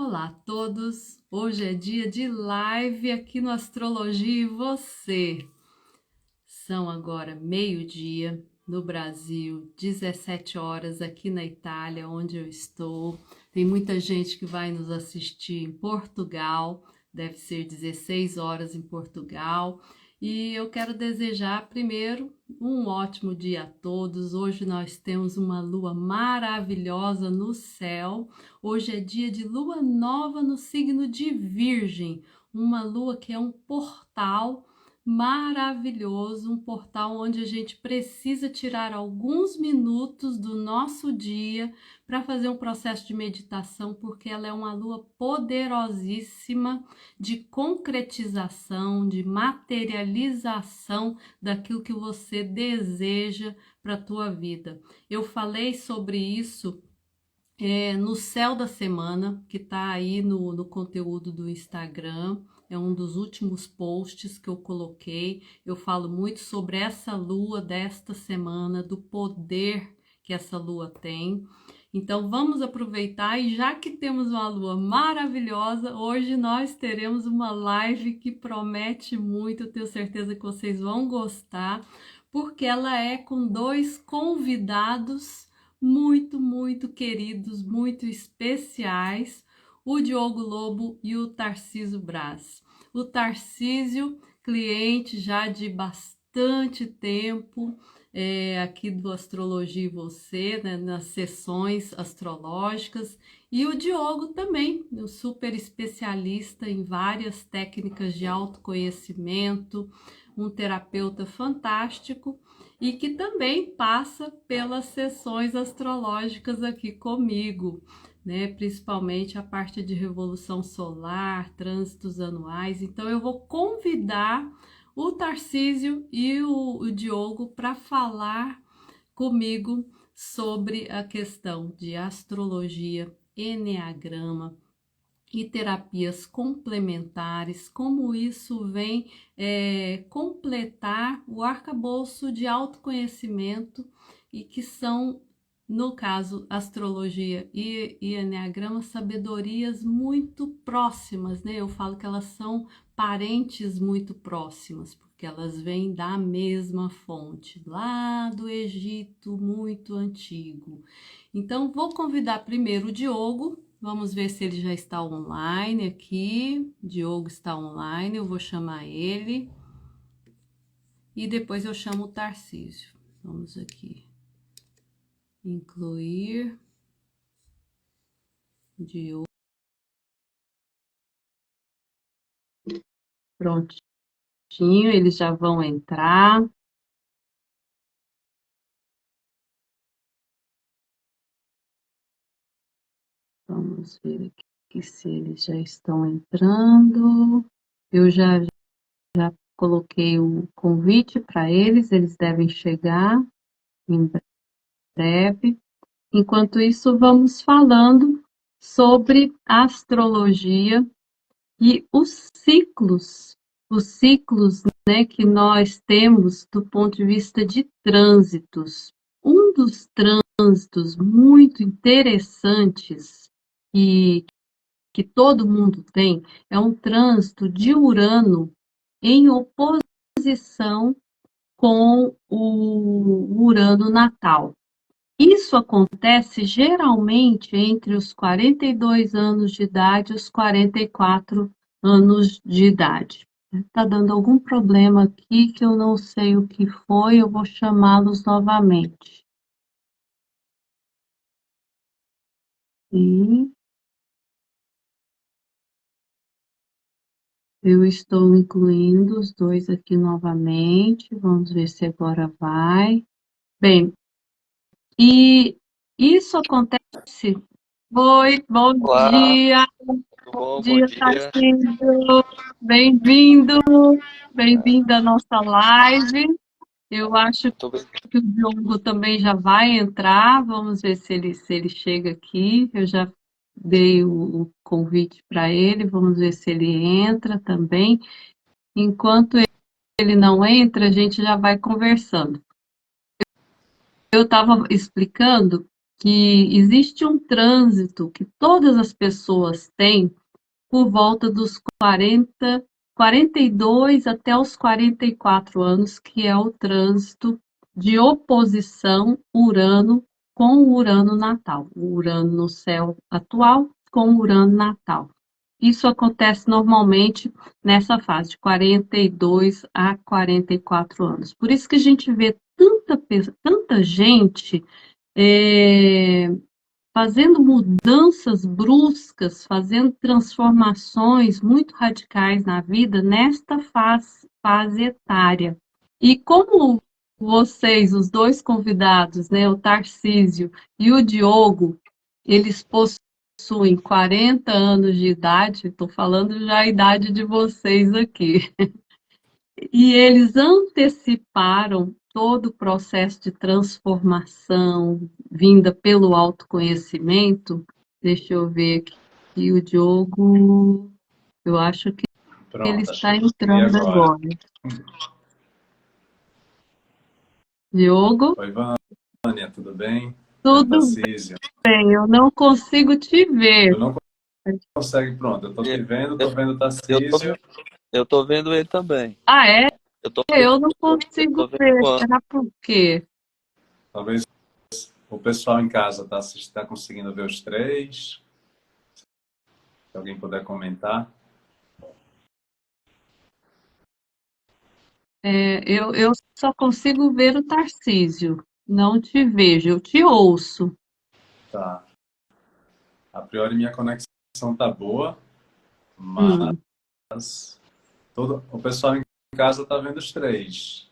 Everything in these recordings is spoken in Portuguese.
Olá a todos! Hoje é dia de live aqui no Astrologia e Você. São agora meio-dia no Brasil, 17 horas aqui na Itália, onde eu estou. Tem muita gente que vai nos assistir em Portugal, deve ser 16 horas em Portugal. E eu quero desejar primeiro um ótimo dia a todos. Hoje nós temos uma lua maravilhosa no céu. Hoje é dia de lua nova no signo de Virgem, uma lua que é um portal maravilhoso, um portal onde a gente precisa tirar alguns minutos do nosso dia para fazer um processo de meditação, porque ela é uma lua poderosíssima de concretização, de materialização daquilo que você deseja para a tua vida. Eu falei sobre isso no Céu da Semana, que está aí no conteúdo do Instagram, é um dos últimos posts que eu coloquei. Eu falo muito sobre essa lua desta semana, do poder que essa lua tem. Então vamos aproveitar, e já que temos uma lua maravilhosa, hoje nós teremos uma live que promete muito. Eu tenho certeza que vocês vão gostar, porque ela é com dois convidados muito queridos, muito especiais, o Diogo Lobo e o Tarcísio Braz. O Tarcísio, cliente já de bastante tempo, aqui do Astrologia e Você, né, nas sessões astrológicas, e o Diogo também, um super especialista em várias técnicas de autoconhecimento, um terapeuta fantástico, e que também passa pelas sessões astrológicas aqui comigo, né? Principalmente a parte de revolução solar, trânsitos anuais. Então eu vou convidar o Tarcísio e o Diogo para falar comigo sobre a questão de astrologia, eneagrama e terapias complementares, como isso vem completar o arcabouço de autoconhecimento, e que são, no caso, astrologia e eneagrama, sabedorias muito próximas, né? Eu falo que elas são parentes muito próximas, porque elas vêm da mesma fonte, lá do Egito muito antigo. Então, vou convidar primeiro o Diogo. Vamos ver se ele já está online aqui. Diogo está online, eu vou chamar ele. E depois eu chamo o Tarcísio. Vamos aqui. Incluir. Diogo. Prontinho, eles já vão entrar. Vamos ver aqui se eles já estão entrando. Eu já coloquei o convite para eles, eles devem chegar em breve. Enquanto isso, vamos falando sobre astrologia e os ciclos, né, que nós temos do ponto de vista de trânsitos. Um dos trânsitos muito interessantes e que todo mundo tem é um trânsito de Urano em oposição com o Urano natal. Isso acontece geralmente entre os 42 anos de idade e os 44 anos de idade. Está dando algum problema aqui que eu não sei o que foi, eu vou chamá-los novamente. E eu estou incluindo os dois aqui novamente, vamos ver se agora vai. Bem, e isso acontece. Oi, bom Olá, dia! tudo Bom bom? Bom dia, dia. Tarcísio. Bem-vindo, bem-vindo à nossa live. Eu acho Tô bem. que o Diogo também já vai entrar. Vamos ver se ele chega aqui. Eu já dei o convite para ele. Vamos ver se ele entra também. Enquanto ele não entra, a gente já vai conversando. Eu estava explicando que existe um trânsito que todas as pessoas têm por volta dos 42 até os 44 anos, que é o trânsito de oposição Urano com o Urano natal, o Urano no céu atual com o Urano natal. Isso acontece normalmente nessa fase de 42 a 44 anos. Por isso que a gente vê tanta gente é, fazendo mudanças bruscas, fazendo transformações muito radicais na vida nesta fase etária. E como vocês, os dois convidados, né, o Tarcísio e o Diogo, eles possuem 40 anos de idade, estou falando já a idade de vocês aqui, e eles anteciparam todo o processo de transformação vinda pelo autoconhecimento. Deixa eu ver aqui. E o Diogo, eu acho que ele Pronto, acho está que consegui entrando agora. agora. Diogo, Oi, Vânia, tudo bem? É o tudo Tarcísio. bem, eu não consigo te ver. Tu não consegue, pronto. Eu tô te vendo, Eu, tô vendo o eu tô, Tarcísio. eu tô vendo ele também. Ah, é? Eu tô, Eu não eu consigo tô vendo ver. o Anderson. Será por quê? Talvez o pessoal em casa tá conseguindo ver os três. Se alguém puder comentar. Eu só consigo ver o Tarcísio. Não te vejo, eu te ouço. Tá. A priori minha conexão tá boa, Hum. mas o pessoal em casa tá vendo os três.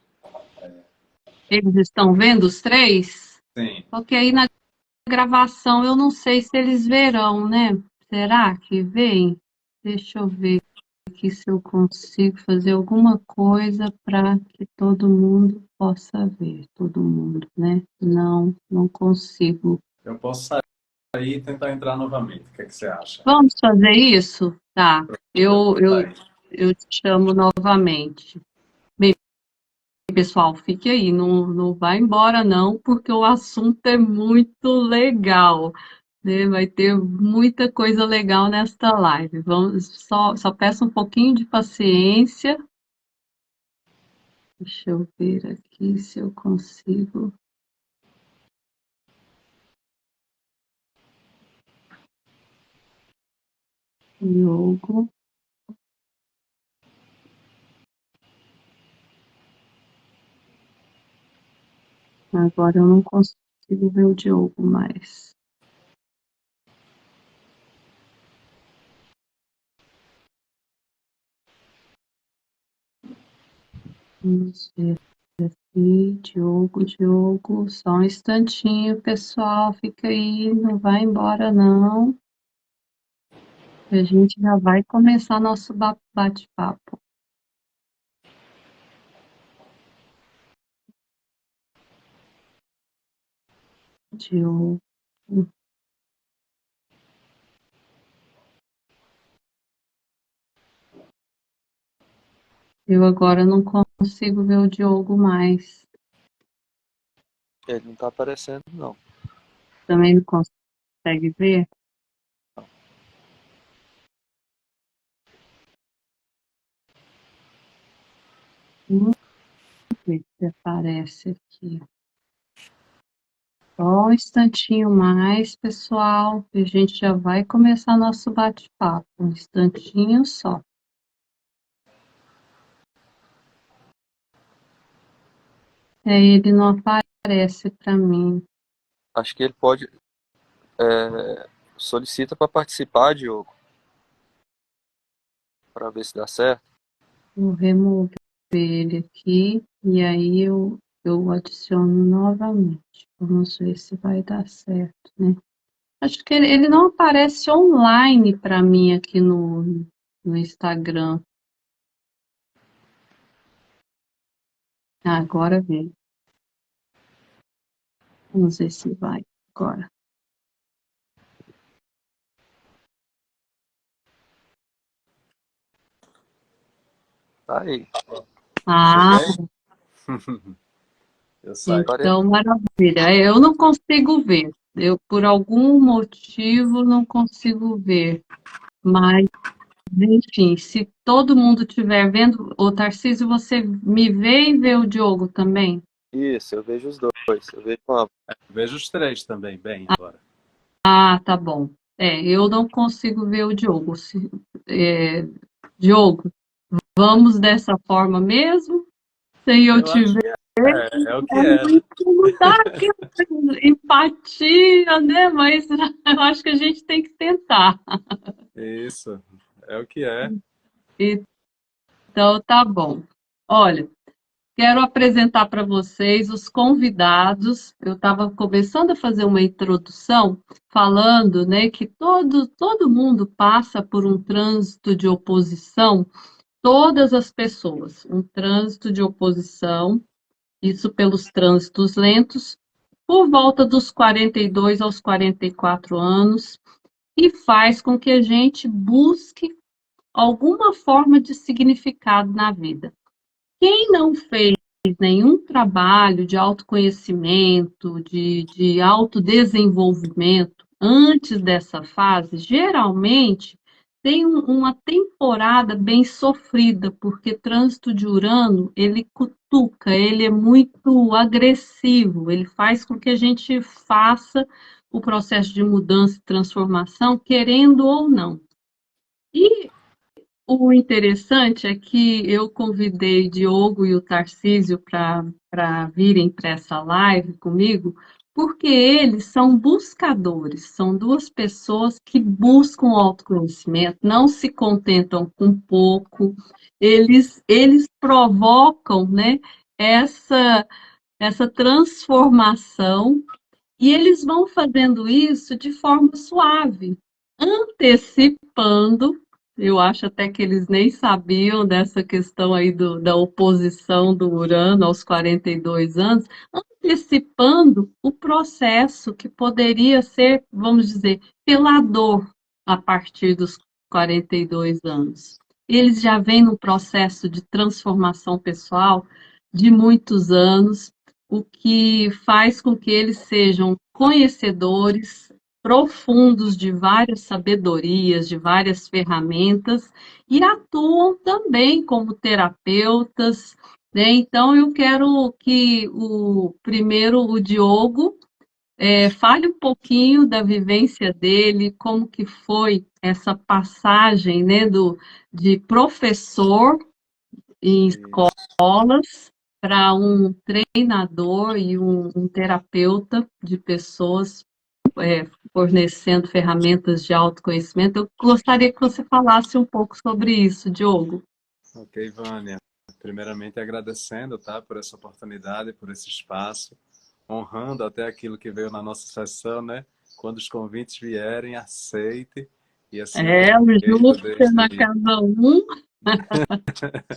Eles estão vendo os três? Sim. Porque aí na gravação eu não sei se eles verão, né? Será que vem? Deixa eu ver aqui se eu consigo fazer alguma coisa para que todo mundo possa ver. Todo mundo, né? Não, não consigo. Eu posso sair e tentar entrar novamente. O que é que você acha? Vamos fazer isso? Tá. Eu Eu, vou eu, sair. eu te chamo novamente. Bem, pessoal, fique aí, não vai embora não, porque o assunto é muito legal, né? Vai ter muita coisa legal nesta live. Só peço um pouquinho de paciência. Deixa eu ver aqui se eu consigo. Diogo. Agora eu não consigo ver o Diogo mais. Vamos ver aqui, Diogo, só um instantinho, pessoal, fica aí, não vai embora não. A gente já vai começar nosso bate-papo. Diogo. Eu agora não consigo ver o Diogo mais. Ele não tá aparecendo, não. Também não consegue ver? Vamos ver se aparece aqui. Só um instantinho mais, pessoal, e a gente já vai começar nosso bate-papo. Um instantinho só. Ele não aparece para mim. Acho que ele pode. Solicita para participar, Diogo, para ver se dá certo. Vou remover ele aqui e aí eu adiciono novamente. Vamos ver se vai dar certo, né? Acho que ele não aparece online para mim aqui no Instagram. Ah, agora veio. Vamos ver se vai agora. Tá aí. Ah, Eu saí. então maravilha. Eu não consigo ver. Eu, por algum motivo, não consigo ver. Mas, enfim, se todo mundo estiver vendo, ô Tarcísio, você me vê e vê o Diogo também? Isso, eu vejo os dois. Eu vejo uma... Vejo os três também, bem agora. Ah, tá bom. Eu não consigo ver o Diogo. Diogo, vamos dessa forma mesmo? Sem eu Eu te acho ver, que é o que é, né? não dá aquela empatia, né? Mas eu acho que a gente tem que tentar. Isso, é o que é. Então, tá bom. Olha, quero apresentar para vocês os convidados. Eu estava começando a fazer uma introdução falando, né, que todo mundo passa por um trânsito de oposição, todas as pessoas, um trânsito de oposição, isso pelos trânsitos lentos, por volta dos 42 aos 44 anos, e faz com que a gente busque alguma forma de significado na vida. Quem não fez nenhum trabalho de autoconhecimento, de autodesenvolvimento antes dessa fase, geralmente tem uma temporada bem sofrida, porque trânsito de Urano, ele cutuca, ele é muito agressivo, ele faz com que a gente faça o processo de mudança e transformação, querendo ou não. E o interessante é que eu convidei Diogo e o Tarcísio para virem para essa live comigo, porque eles são buscadores, são duas pessoas que buscam autoconhecimento, não se contentam com pouco, eles provocam, né, essa, essa transformação e eles vão fazendo isso de forma suave, antecipando. Eu acho até que eles nem sabiam dessa questão aí da oposição do Urano aos 42 anos, antecipando o processo que poderia ser, vamos dizer, pela dor a partir dos 42 anos. Eles já vêm num processo de transformação pessoal de muitos anos, o que faz com que eles sejam conhecedores profundos de várias sabedorias, de várias ferramentas, e atuam também como terapeutas, né? Então, eu quero que o Diogo, fale um pouquinho da vivência dele, como que foi essa passagem, né, de professor em Isso. escolas para um treinador e um terapeuta de pessoas, fornecendo ferramentas de autoconhecimento. Eu gostaria que você falasse um pouco sobre isso, Diogo. Ok, Vânia. Primeiramente agradecendo, tá, por essa oportunidade, por esse espaço, honrando até aquilo que veio na nossa sessão, né? Quando os convites vierem, aceite. E assim eu tenho O feito Júpiter na casa um,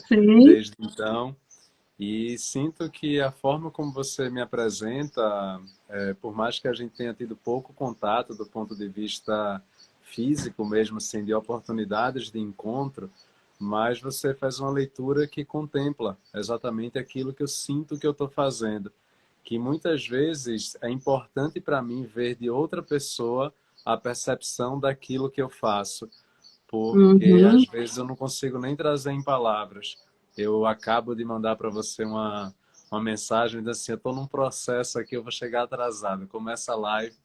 sim. desde então. E sinto que a forma como você me apresenta, por mais que a gente tenha tido pouco contato do ponto de vista físico mesmo, assim, de oportunidades de encontro, mas você faz uma leitura que contempla exatamente aquilo que eu sinto que eu estou fazendo. Que muitas vezes é importante para mim ver de outra pessoa a percepção daquilo que eu faço, porque às Uhum. vezes eu não consigo nem trazer em palavras. Eu acabo de mandar para você uma mensagem dizendo assim, eu estou num processo aqui, eu vou chegar atrasado. Começa a live,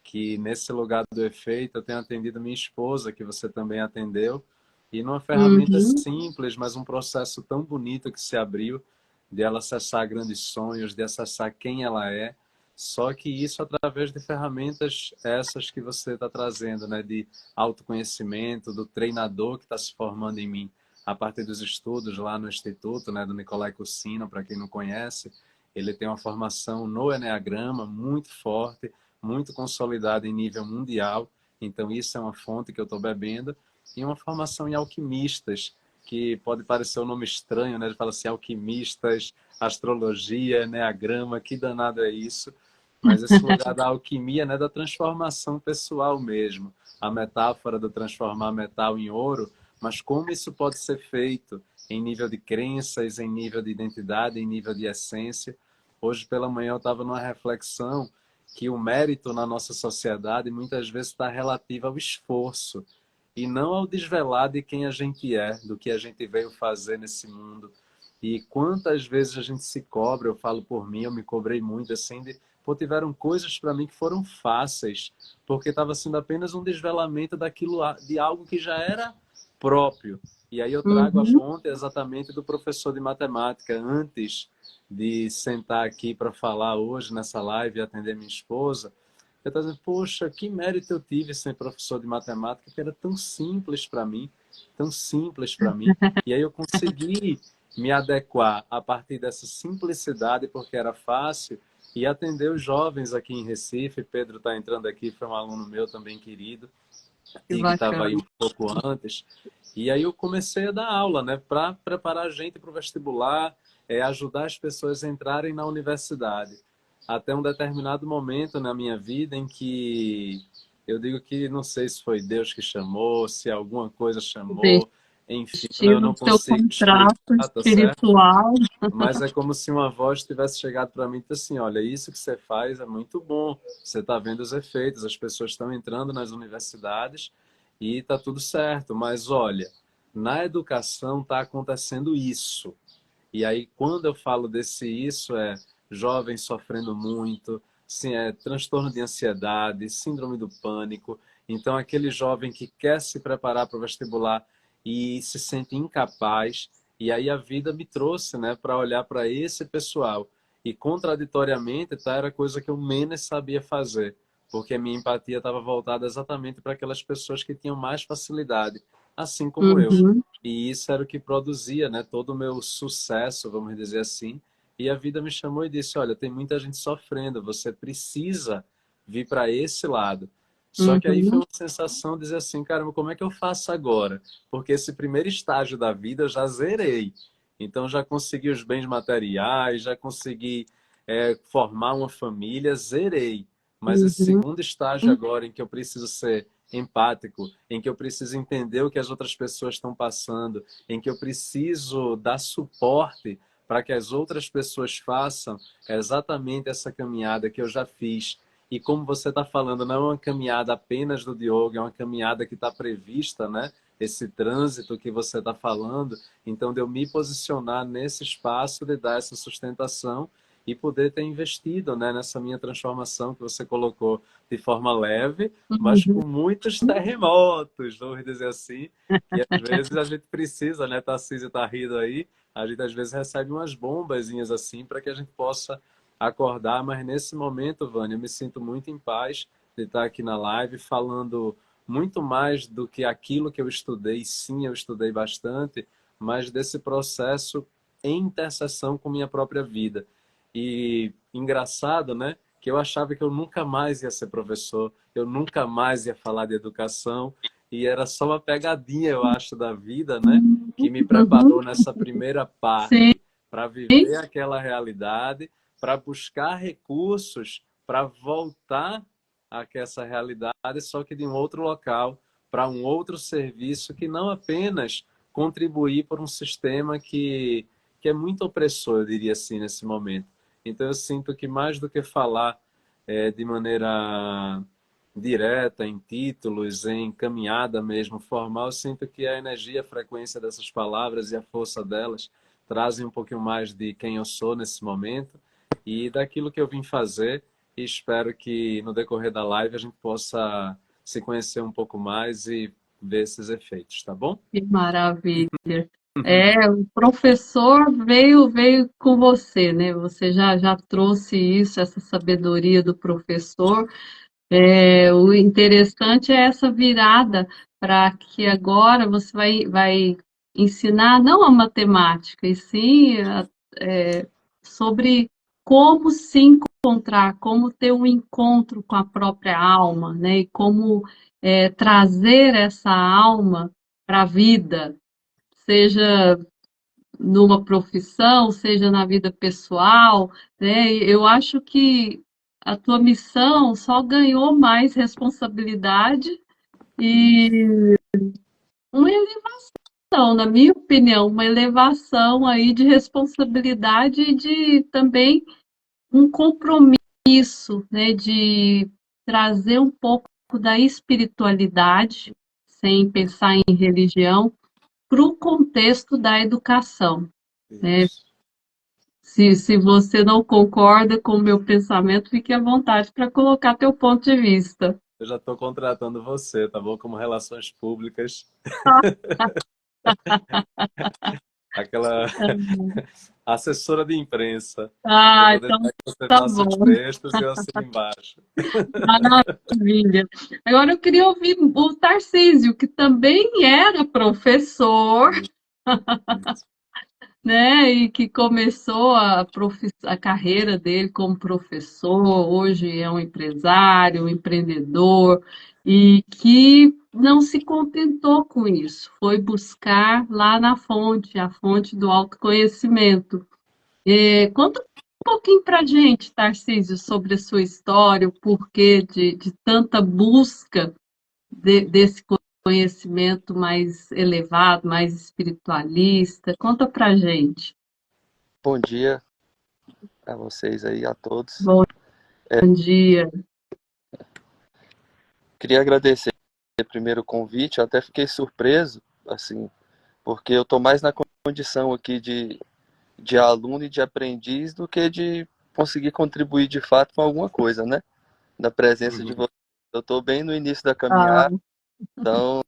que nesse lugar do efeito eu tenho atendido minha esposa, que você também atendeu, e numa ferramenta Uhum. simples, mas um processo tão bonito que se abriu, de ela acessar grandes sonhos, de acessar quem ela é, só que isso através de ferramentas essas que você está trazendo, né? De autoconhecimento, do treinador que está se formando em mim a partir dos estudos lá no Instituto, né? Do Nicolai Cussino, para quem não conhece, ele tem uma formação no Eneagrama muito forte, muito consolidada em nível mundial, então isso é uma fonte que eu estou bebendo, e uma formação em alquimistas, que pode parecer um nome estranho, né? Ele fala assim, alquimistas, astrologia, eneagrama, que danado é isso? Mas esse lugar da alquimia, né, da transformação pessoal mesmo. A metáfora do transformar metal em ouro, mas como isso pode ser feito em nível de crenças, em nível de identidade, em nível de essência. Hoje pela manhã eu estava numa reflexão que o mérito na nossa sociedade muitas vezes está relativo ao esforço e não ao desvelar de quem a gente é, do que a gente veio fazer nesse mundo. E quantas vezes a gente se cobra, eu falo por mim, eu me cobrei muito assim, pô, tiveram coisas para mim que foram fáceis, porque estava sendo apenas um desvelamento daquilo, de algo que já era próprio. E aí eu trago a fonte exatamente do professor de matemática, antes de sentar aqui para falar hoje nessa live e atender minha esposa. Eu estava dizendo, poxa, que mérito eu tive ser professor de matemática, que era tão simples para mim, tão simples para mim. E aí eu consegui me adequar a partir dessa simplicidade, porque era fácil, e atender os jovens aqui em Recife. Pedro está entrando aqui, foi um aluno meu também querido, e que estava aí um pouco antes. E aí eu comecei a dar aula, né, para preparar a gente para o vestibular, ajudar as pessoas a entrarem na universidade. Até um determinado momento na minha vida em que eu digo que não sei se foi Deus que chamou, se alguma coisa chamou, enfim, eu não consigo explicar, tá certo? Mas é como se uma voz tivesse chegado para mim e disse assim, olha, isso que você faz é muito bom, você está vendo os efeitos, as pessoas estão entrando nas universidades e está tudo certo, mas olha, na educação está acontecendo isso. E aí, quando eu falo desse isso, jovens sofrendo muito, sim, transtorno de ansiedade, síndrome do pânico. Então, aquele jovem que quer se preparar para o vestibular e se sente incapaz. E aí a vida me trouxe, né, para olhar para esse pessoal. E, contraditoriamente, tá, era coisa que eu menos sabia fazer, porque a minha empatia estava voltada exatamente para aquelas pessoas que tinham mais facilidade, assim como eu. E isso era o que produzia, né, todo o meu sucesso, vamos dizer assim. E a vida me chamou e disse, olha, tem muita gente sofrendo, você precisa vir para esse lado. Só que aí foi uma sensação de dizer assim, caramba, como é que eu faço agora? Porque esse primeiro estágio da vida eu já zerei. Então já consegui os bens materiais, já consegui formar uma família, zerei. Mas esse segundo estágio agora em que eu preciso ser empático, em que eu preciso entender o que as outras pessoas estão passando, em que eu preciso dar suporte para que as outras pessoas façam, é exatamente essa caminhada que eu já fiz. E como você está falando, não é uma caminhada apenas do Diogo, é uma caminhada que está prevista, né? Esse trânsito que você está falando. Então, de eu me posicionar nesse espaço de dar essa sustentação e poder ter investido, né, nessa minha transformação que você colocou de forma leve, mas com muitos terremotos, vamos dizer assim, que às vezes a gente precisa, né? Tarcísio está rindo aí, a gente às vezes recebe umas bombazinhas assim para que a gente possa acordar, mas nesse momento, Vânia, eu me sinto muito em paz de estar aqui na live falando muito mais do que aquilo que eu estudei. Sim, eu estudei bastante, mas desse processo em interseção com minha própria vida. E engraçado, né? Que eu achava que eu nunca mais ia ser professor, eu nunca mais ia falar de educação, e era só uma pegadinha, eu acho, da vida, né? Que me preparou nessa primeira parte para viver aquela realidade, para buscar recursos para voltar a essa realidade, só que de um outro local, para um outro serviço que não apenas contribuir por um sistema que é muito opressor, eu diria assim, nesse momento. Então eu sinto que mais do que falar de maneira direta, em títulos, em caminhada mesmo formal, eu sinto que a energia, a frequência dessas palavras e a força delas trazem um pouquinho mais de quem eu sou nesse momento e daquilo que eu vim fazer, e espero que no decorrer da live a gente possa se conhecer um pouco mais e ver esses efeitos, tá bom? Que maravilha. O professor veio com você, né? Você já trouxe isso, essa sabedoria do professor. O interessante é essa virada para que agora você vai ensinar não a matemática, e sim sobre como se encontrar, como ter um encontro com a própria alma, né? E como trazer essa alma para a vida, seja numa profissão, seja na vida pessoal, né? Eu acho que a tua missão só ganhou mais responsabilidade e uma elevação, na minha opinião, uma elevação aí de responsabilidade e de também um compromisso isso, né, de trazer um pouco da espiritualidade, sem pensar em religião, para o contexto da educação, né? Isso. Se você não concorda com o meu pensamento, fique à vontade para colocar teu ponto de vista. Eu já estou contratando você, tá bom? Como relações públicas, aquela assessora de imprensa. Eu Ah, vou então deixar que você tá faça os bom. textos e eu assino embaixo. Maravilha. Agora eu queria ouvir o Tarcísio, que também era professor, Isso, isso. né? E que começou a carreira dele como professor, hoje é um empresário, um empreendedor, e que não se contentou com isso, foi buscar lá na fonte, a fonte do autoconhecimento. Conta um pouquinho para a gente, Tarcísio, sobre a sua história, o porquê de tanta busca desse conhecimento mais elevado, mais espiritualista. Conta para a gente. Bom dia a vocês aí, a todos. Bom dia. Queria agradecer primeiro o convite, eu até fiquei surpreso, assim, porque eu estou mais na condição aqui de aluno e de aprendiz do que de conseguir contribuir de fato com alguma coisa, né? Na presença de Uhum. vocês. Eu estou bem no início da Ah, caminhada, então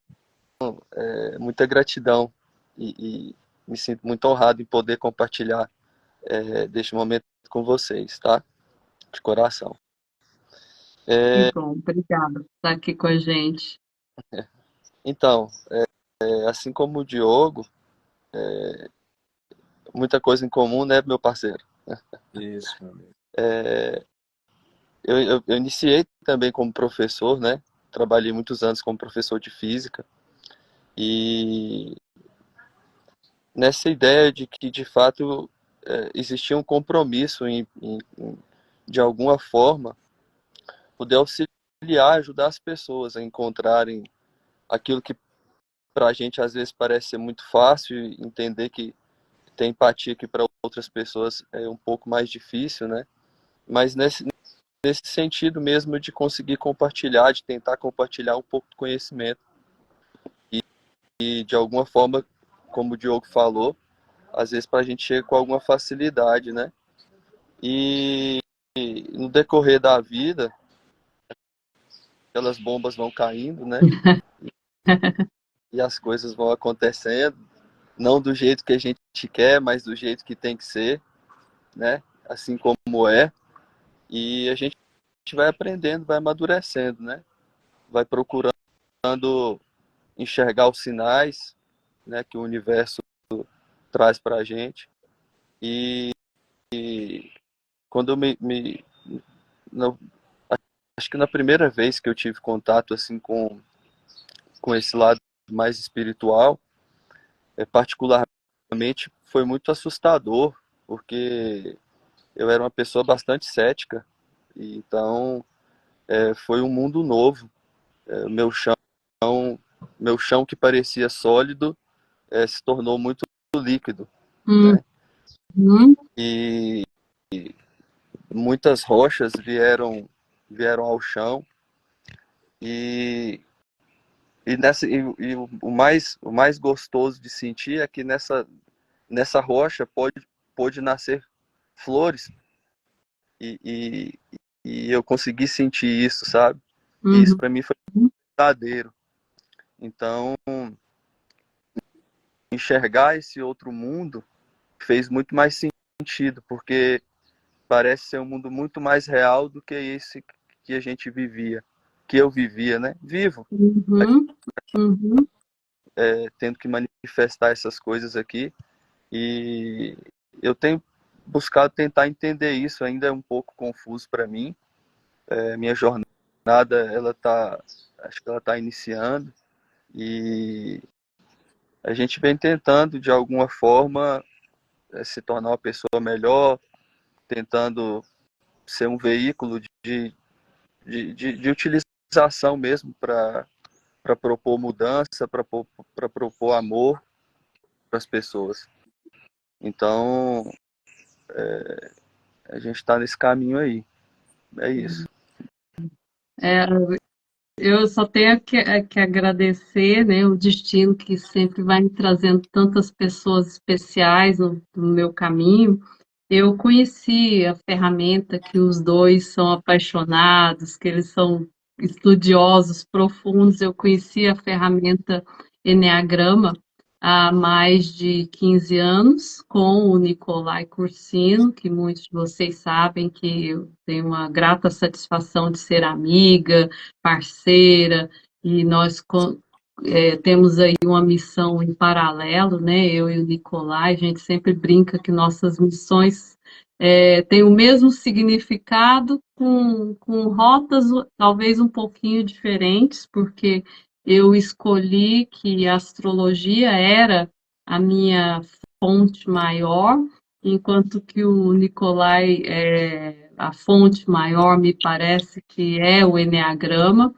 muita gratidão e me sinto muito honrado em poder compartilhar deste momento com vocês, tá? De coração. que bom, obrigada por estar aqui com a gente. Então, assim como o Diogo, muita coisa em comum, né, meu parceiro? Isso, meu amigo. Eu iniciei também como professor, né? Trabalhei muitos anos como professor de física e nessa ideia de que, de fato, existia um compromisso de alguma forma, poder auxiliar, ajudar as pessoas a encontrarem aquilo que para a gente às vezes parece ser muito fácil, entender que ter empatia que para outras pessoas é um pouco mais difícil, né? Mas nesse sentido mesmo de conseguir compartilhar, de tentar compartilhar um pouco do conhecimento e de alguma forma, como o Diogo falou, às vezes para a gente chega com alguma facilidade, né? E no decorrer da vida, aquelas bombas vão caindo, né? E as coisas vão acontecendo, não do jeito que a gente quer, mas do jeito que tem que ser, né? Assim como é. E a gente vai aprendendo, vai amadurecendo, né? Vai procurando enxergar os sinais, né, que o universo traz para a gente. E quando eu no, acho que na primeira vez que eu tive contato assim com esse lado mais espiritual, particularmente foi muito assustador, porque eu era uma pessoa bastante cética, e então foi um mundo novo. Meu chão que parecia sólido se tornou muito líquido, né? Uhum, E muitas rochas vieram ao chão e o mais gostoso de sentir é que nessa rocha pode nascer flores e, e, e eu consegui sentir isso, sabe? E isso uhum. para mim foi verdadeiro. Então, enxergar esse outro mundo fez muito mais sentido, porque parece ser um mundo muito mais real do que esse que a gente vivia, que eu vivia, né? Vivo, Uhum, uhum. tendo que manifestar essas coisas aqui. E eu tenho buscado tentar entender isso, ainda é um pouco confuso para mim. Minha jornada, acho que ela tá iniciando e a gente vem tentando de alguma forma se tornar uma pessoa melhor, tentando ser um veículo de utilização mesmo para propor mudança, para propor amor para as pessoas. Então, a gente está nesse caminho aí. É isso. É, eu só tenho que agradecer, né, o destino que sempre vai me trazendo tantas pessoas especiais no meu caminho. Eu conheci a ferramenta que os dois são apaixonados, que eles são estudiosos profundos. Eu conheci a ferramenta Eneagrama há mais de 15 anos com o Nicolai Cursino, que muitos de vocês sabem que eu tenho uma grata satisfação de ser amiga, parceira, e nós temos aí uma missão em paralelo, né? Eu e o Nicolai, a gente sempre brinca que nossas missões têm o mesmo significado, com rotas talvez um pouquinho diferentes, porque eu escolhi que a astrologia era a minha fonte maior, enquanto que o Nicolai, a fonte maior, me parece que é o Eneagrama.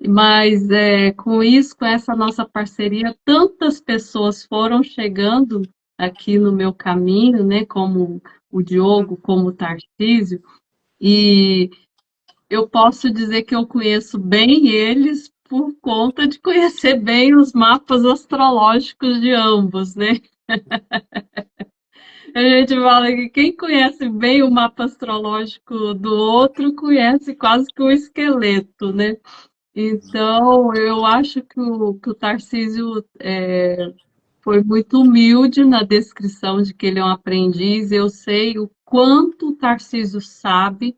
Mas com isso, com essa nossa parceria, tantas pessoas foram chegando aqui no meu caminho, né? Como o Diogo, como o Tarcísio, e eu posso dizer que eu conheço bem eles por conta de conhecer bem os mapas astrológicos de ambos, né? A gente fala que quem conhece bem o mapa astrológico do outro conhece quase que o esqueleto, né? Então, eu acho que o Tarcísio foi muito humilde na descrição de que ele é um aprendiz. Eu sei o quanto o Tarcísio sabe,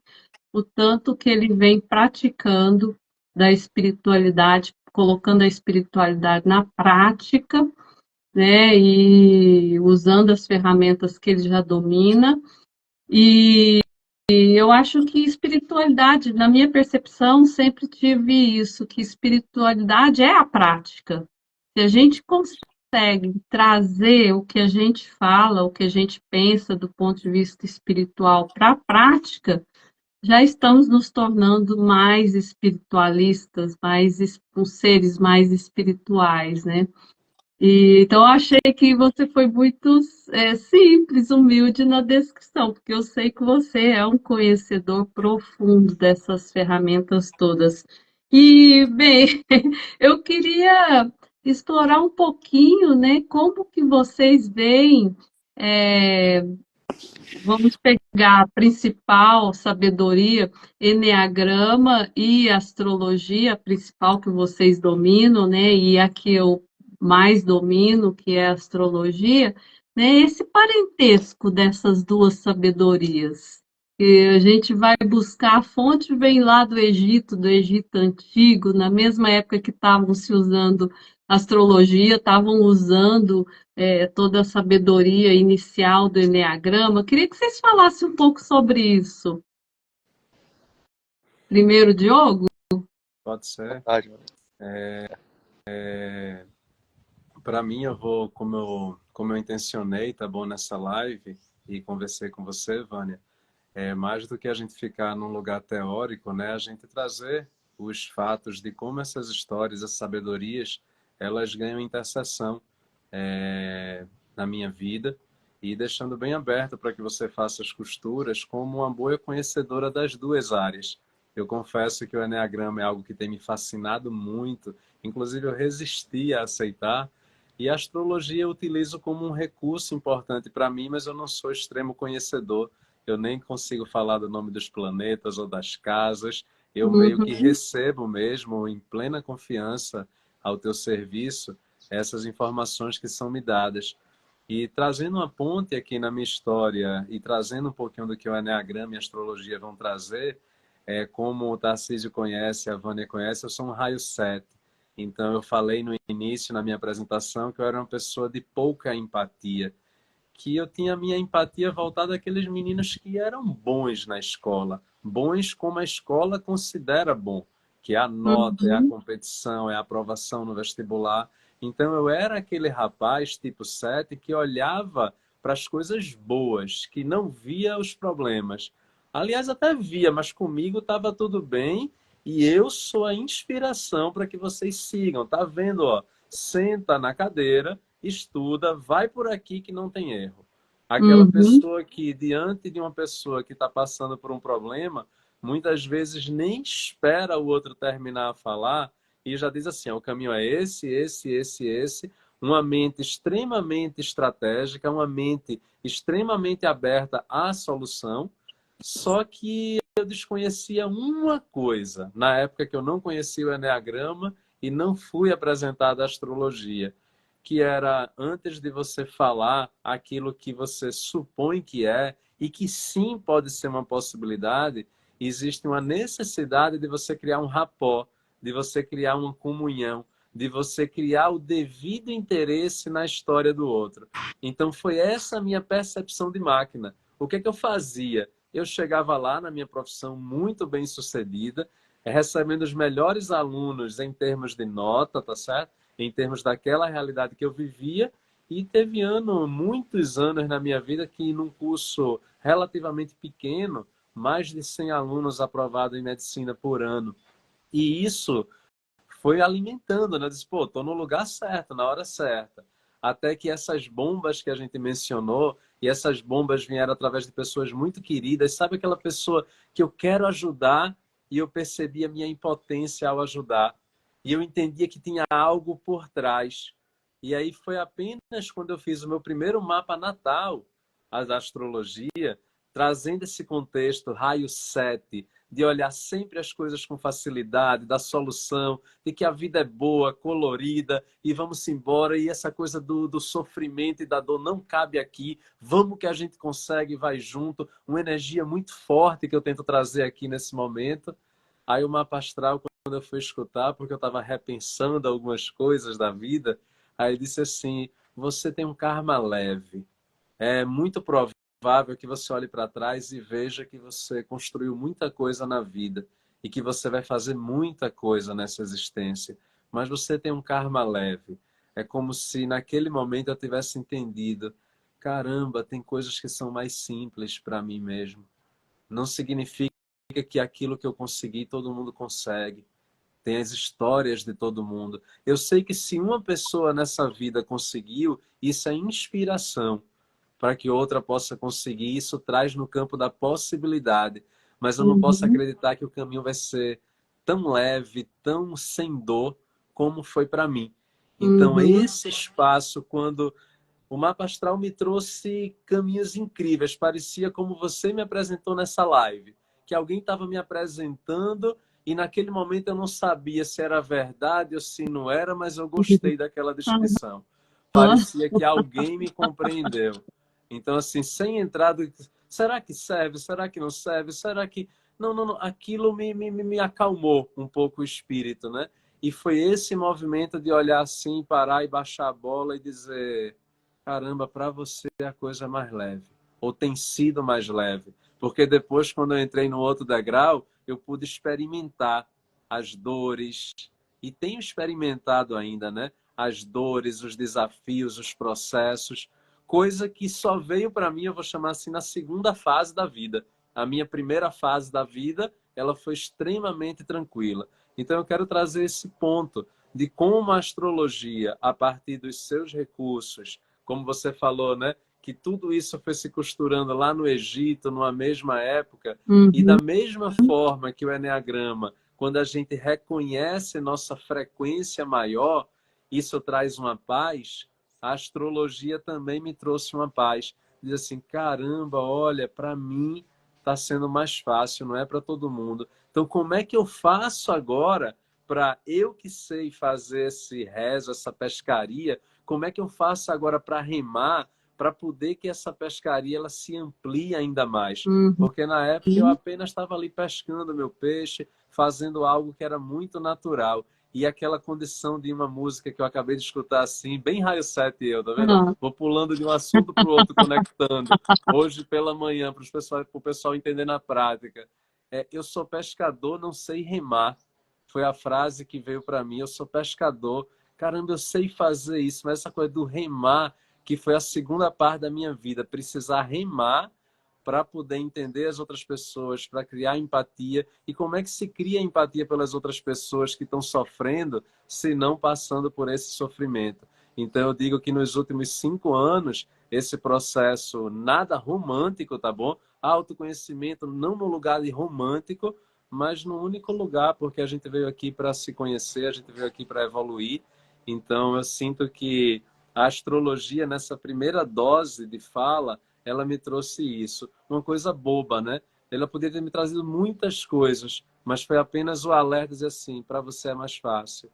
o tanto que ele vem praticando da espiritualidade, colocando a espiritualidade na prática, né? E usando as ferramentas que ele já domina. E eu acho que espiritualidade, na minha percepção, sempre tive isso, que espiritualidade é a prática. Se a gente consegue trazer o que a gente fala, o que a gente pensa do ponto de vista espiritual para a prática, já estamos nos tornando mais espiritualistas, seres mais espirituais, né? Então, eu achei que você foi muito simples, humilde na descrição, porque eu sei que você é um conhecedor profundo dessas ferramentas todas. E, bem, eu queria explorar um pouquinho, né, como que vocês veem, é, vamos pegar a principal sabedoria, eneagrama e astrologia, a principal que vocês dominam, né? E a que eu mais domino, que é a astrologia, né? Esse parentesco dessas duas sabedorias. E a gente vai buscar a fonte, vem lá do Egito Antigo, na mesma época que estavam se usando astrologia, estavam usando toda a sabedoria inicial do Eneagrama. Queria que vocês falassem um pouco sobre isso. Primeiro, Diogo? Pode ser. Verdade. Para mim, eu vou, como eu intencionei, tá bom, nessa live e conversei com você, Vânia, mais do que a gente ficar num lugar teórico, né, a gente trazer os fatos de como essas histórias, essas sabedorias, elas ganham interseção na minha vida e deixando bem aberto para que você faça as costuras como uma boa conhecedora das duas áreas. Eu confesso que o Eneagrama é algo que tem me fascinado muito, inclusive eu resisti a aceitar, e a astrologia eu utilizo como um recurso importante para mim, mas eu não sou extremo conhecedor, eu nem consigo falar do nome dos planetas ou das casas, eu meio que Uhum. recebo mesmo, em plena confiança ao teu serviço, essas informações que são me dadas. E trazendo uma ponte aqui na minha história e trazendo um pouquinho do que o Eneagrama e a astrologia vão trazer, como o Tarcísio conhece, a Vânia conhece, eu sou um raio 7. Então, eu falei no início, na minha apresentação, que eu era uma pessoa de pouca empatia, que eu tinha a minha empatia voltada àqueles meninos que eram bons na escola, bons como a escola considera bom, que é a nota, é a Uhum. competição, é a aprovação no vestibular. Então eu era aquele rapaz tipo 7 que olhava para as coisas boas, que não via os problemas. Aliás, até via, mas comigo estava tudo bem e eu sou a inspiração para que vocês sigam. Tá vendo, ó? Senta na cadeira, estuda, vai por aqui que não tem erro. Aquela Uhum. pessoa que, diante de uma pessoa que está passando por um problema, muitas vezes nem espera o outro terminar a falar e já diz assim, o caminho é esse. Uma mente extremamente estratégica, uma mente extremamente aberta à solução, só que eu desconhecia uma coisa, na época que eu não conhecia o Eneagrama e não fui apresentado a astrologia, que era antes de você falar aquilo que você supõe que é, e que sim pode ser uma possibilidade, existe uma necessidade de você criar um rapport, de você criar uma comunhão, de você criar o devido interesse na história do outro. Então foi essa a minha percepção de máquina. O que é que eu fazia? Eu chegava lá na minha profissão muito bem sucedida, recebendo os melhores alunos em termos de nota, tá certo? Em termos daquela realidade que eu vivia, e teve muitos anos na minha vida que num curso relativamente pequeno, mais de 100 alunos aprovados em medicina por ano. E isso foi alimentando, né? Eu disse, pô, tô no lugar certo, na hora certa. Até que essas bombas que a gente mencionou, e essas bombas vieram através de pessoas muito queridas, sabe aquela pessoa que eu quero ajudar e eu percebi a minha impotência ao ajudar. E eu entendia que tinha algo por trás. E aí foi apenas quando eu fiz o meu primeiro mapa natal, a da astrologia, trazendo esse contexto, raio 7, de olhar sempre as coisas com facilidade, da solução, de que a vida é boa, colorida, e vamos embora, e essa coisa do sofrimento e da dor não cabe aqui, vamos que a gente consegue, vai junto, uma energia muito forte que eu tento trazer aqui nesse momento. Aí o mapa astral, quando eu fui escutar, porque eu estava repensando algumas coisas da vida, aí disse assim, você tem um karma leve, é muito provável que você olhe para trás e veja que você construiu muita coisa na vida e que você vai fazer muita coisa nessa existência, mas você tem um karma leve. É como se naquele momento eu tivesse entendido, caramba, tem coisas que são mais simples para mim mesmo. Não significa que aquilo que eu consegui todo mundo consegue. Tem as histórias de todo mundo. Eu sei que se uma pessoa nessa vida conseguiu, isso é inspiração para que outra possa conseguir. Isso traz no campo da possibilidade. Mas eu não posso Uhum, acreditar que o caminho vai ser tão leve, tão sem dor, como foi para mim. Então, uhum. esse espaço, quando o mapa astral me trouxe caminhos incríveis, parecia como você me apresentou nessa live, que alguém estava me apresentando e naquele momento eu não sabia se era verdade ou se não era, mas eu gostei daquela descrição. Aham. Parecia que alguém me compreendeu. Então, assim, sem entrada, será que serve? Será que não serve? Será que... Não. Aquilo me acalmou um pouco o espírito, né? E foi esse movimento de olhar assim, parar e baixar a bola e dizer, caramba, para você a coisa é mais leve. Ou tem sido mais leve. Porque depois, quando eu entrei no outro degrau, eu pude experimentar as dores. E tenho experimentado ainda, né? As dores, os desafios, os processos. Coisa que só veio para mim, eu vou chamar assim, na segunda fase da vida. A minha primeira fase da vida, ela foi extremamente tranquila. Então eu quero trazer esse ponto de como a astrologia, a partir dos seus recursos, como você falou, né? Que tudo isso foi se costurando lá no Egito, numa mesma época, e da Uhum. mesma forma que o Eneagrama, quando a gente reconhece nossa frequência maior, isso traz uma paz. A astrologia também me trouxe uma paz. Diz assim, caramba, olha, para mim está sendo mais fácil, não é para todo mundo. Então, como é que eu faço agora para eu que sei fazer esse rezo, essa pescaria, como é que eu faço agora para remar, para poder que essa pescaria ela se amplie ainda mais? Uhum. Porque na época eu apenas estava ali pescando meu peixe, fazendo algo que era muito natural. E aquela condição de uma música que eu acabei de escutar assim, bem raio 7 eu, tá vendo? Aham. Vou pulando de um assunto para o outro, conectando. Hoje pela manhã, para o pessoal entender na prática. Eu sou pescador, não sei remar. Foi a frase que veio para mim. Eu sou pescador. Caramba, eu sei fazer isso, mas essa coisa do remar, que foi a segunda parte da minha vida, precisar remar para poder entender as outras pessoas, para criar empatia. E como é que se cria empatia pelas outras pessoas que estão sofrendo, se não passando por esse sofrimento? Então eu digo que nos últimos 5 anos, esse processo nada romântico, tá bom? autoconhecimento não no lugar de romântico, mas no único lugar, porque a gente veio aqui para se conhecer, a gente veio aqui para evoluir. Então, eu sinto que a astrologia, nessa primeira dose de fala, ela me trouxe isso. Uma coisa boba, né? Ela poderia ter me trazido muitas coisas, mas foi apenas o alerta dizer assim, para você é mais fácil.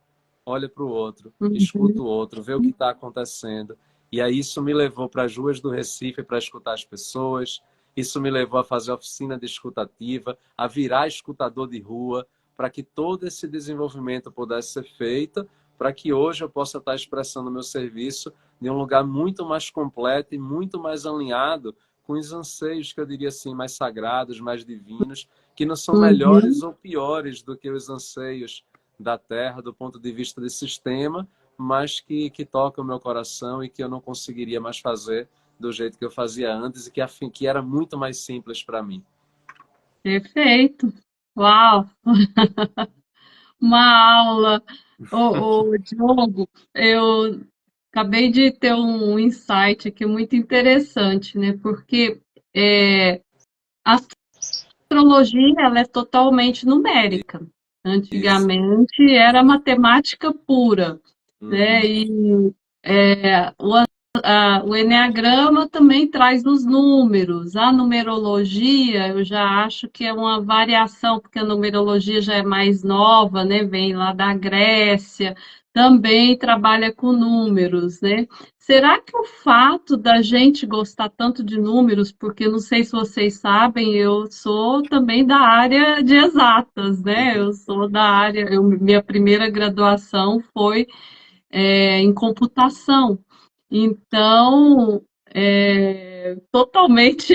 Olha para o outro, escuta Uhum. o outro, vê o que está acontecendo. E aí isso me levou para as ruas do Recife para escutar as pessoas, isso me levou a fazer oficina de escutativa, a virar escutador de rua, para que todo esse desenvolvimento pudesse ser feito, para que hoje eu possa estar expressando meu serviço de um lugar muito mais completo e muito mais alinhado com os anseios, que eu diria assim, mais sagrados, mais divinos, que não são Uhum. melhores ou piores do que os anseios da Terra, do ponto de vista de sistema, mas que toca o meu coração e que eu não conseguiria mais fazer do jeito que eu fazia antes e que era muito mais simples para mim. Perfeito. Uau, uma aula. Ô, Diogo, eu acabei de ter um insight aqui muito interessante, né? Porque a astrologia ela é totalmente numérica. Isso. Antigamente era matemática pura, né? Uhum. E o enneagrama também traz os números. A numerologia, eu já acho que é uma variação, porque a numerologia já é mais nova, né? Vem lá da Grécia, também trabalha com números, né? Será que o fato da gente gostar tanto de números, porque não sei se vocês sabem, eu sou também da área de exatas, né? Eu sou da área, minha primeira graduação foi em computação. Então, totalmente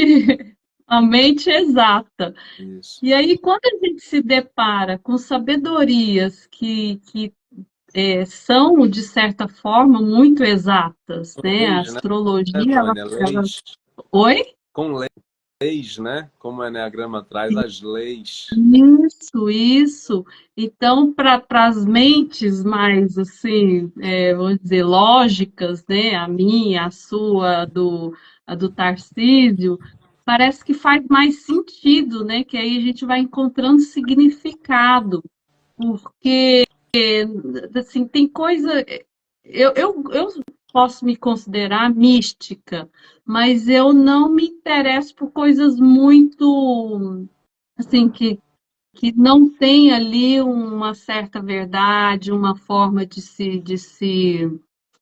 a mente exata. Isso. E aí, quando a gente se depara com sabedorias que são, de certa forma, muito exatas, né? A Leis, né, astrologia, Vânia? ela... Leis. Oi? Com leis, né? Como o Eneagrama traz as leis. Isso. Então, para as mentes mais, assim, vamos dizer, lógicas, né? A minha, a sua, a do Tarcísio, parece que faz mais sentido, né? Que aí a gente vai encontrando significado, porque, assim, tem coisa... eu posso me considerar mística, mas eu não me interesso por coisas muito, assim, que não tem ali uma certa verdade, uma forma de se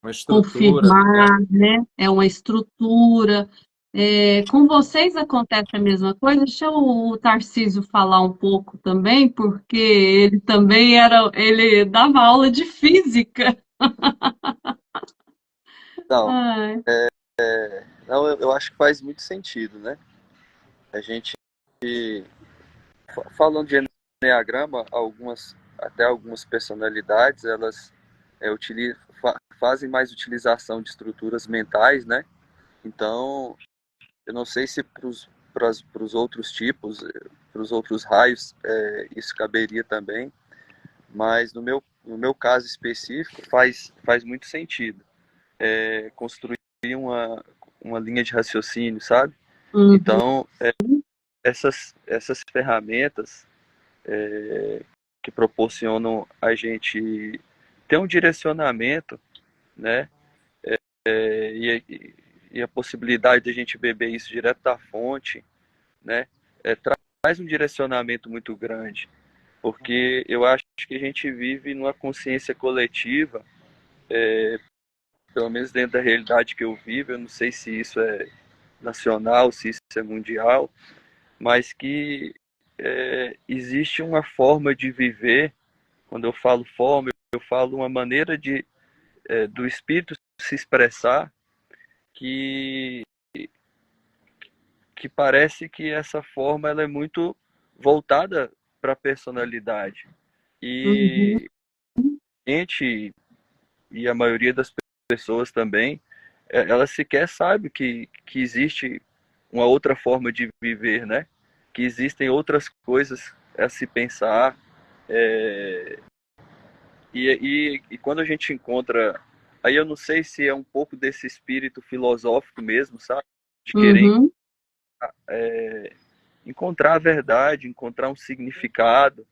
Uma estrutura, né? confirmar, né? É uma estrutura. Com vocês acontece a mesma coisa? Deixa o Tarcísio falar um pouco também, porque ele também ele dava aula de física. Então, Ai. não, eu acho que faz muito sentido, né? A gente, falando de enneagrama, até algumas personalidades, elas fazem mais utilização de estruturas mentais, né? Então, eu não sei se para os outros tipos, para os outros raios, isso caberia também, mas no meu caso específico faz muito sentido construir uma linha de raciocínio, sabe? Uhum, Então, essas ferramentas que proporcionam a gente ter um direcionamento, né? E a possibilidade de a gente beber isso direto da fonte, né? Traz um direcionamento muito grande, porque eu acho que a gente vive numa consciência coletiva, pelo menos dentro da realidade que eu vivo, eu não sei se isso é nacional, se isso é mundial, mas que existe uma forma de viver. Quando eu falo forma, eu falo uma maneira do espírito se expressar que, que parece que essa forma ela é muito voltada para a personalidade. uhum, E a gente, e a maioria das pessoas também, ela sequer sabe que existe uma outra forma de viver, né? Que existem outras coisas a se pensar. É, e quando a gente encontra. Aí eu não sei se é um pouco desse espírito filosófico mesmo, sabe? De querer uhum, encontrar a verdade, encontrar um significado.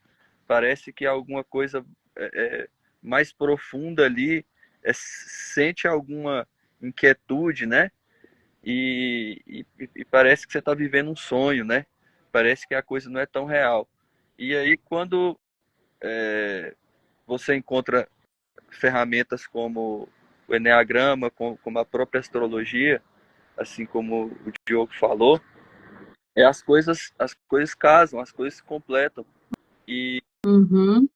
Parece que alguma coisa mais profunda ali, sente alguma inquietude, né? E parece que você está vivendo um sonho, né? Parece que a coisa não é tão real. E aí, quando você encontra ferramentas como o Enneagrama, como a própria astrologia, assim como o Diogo falou, as coisas casam, as coisas se completam. E, Uhum,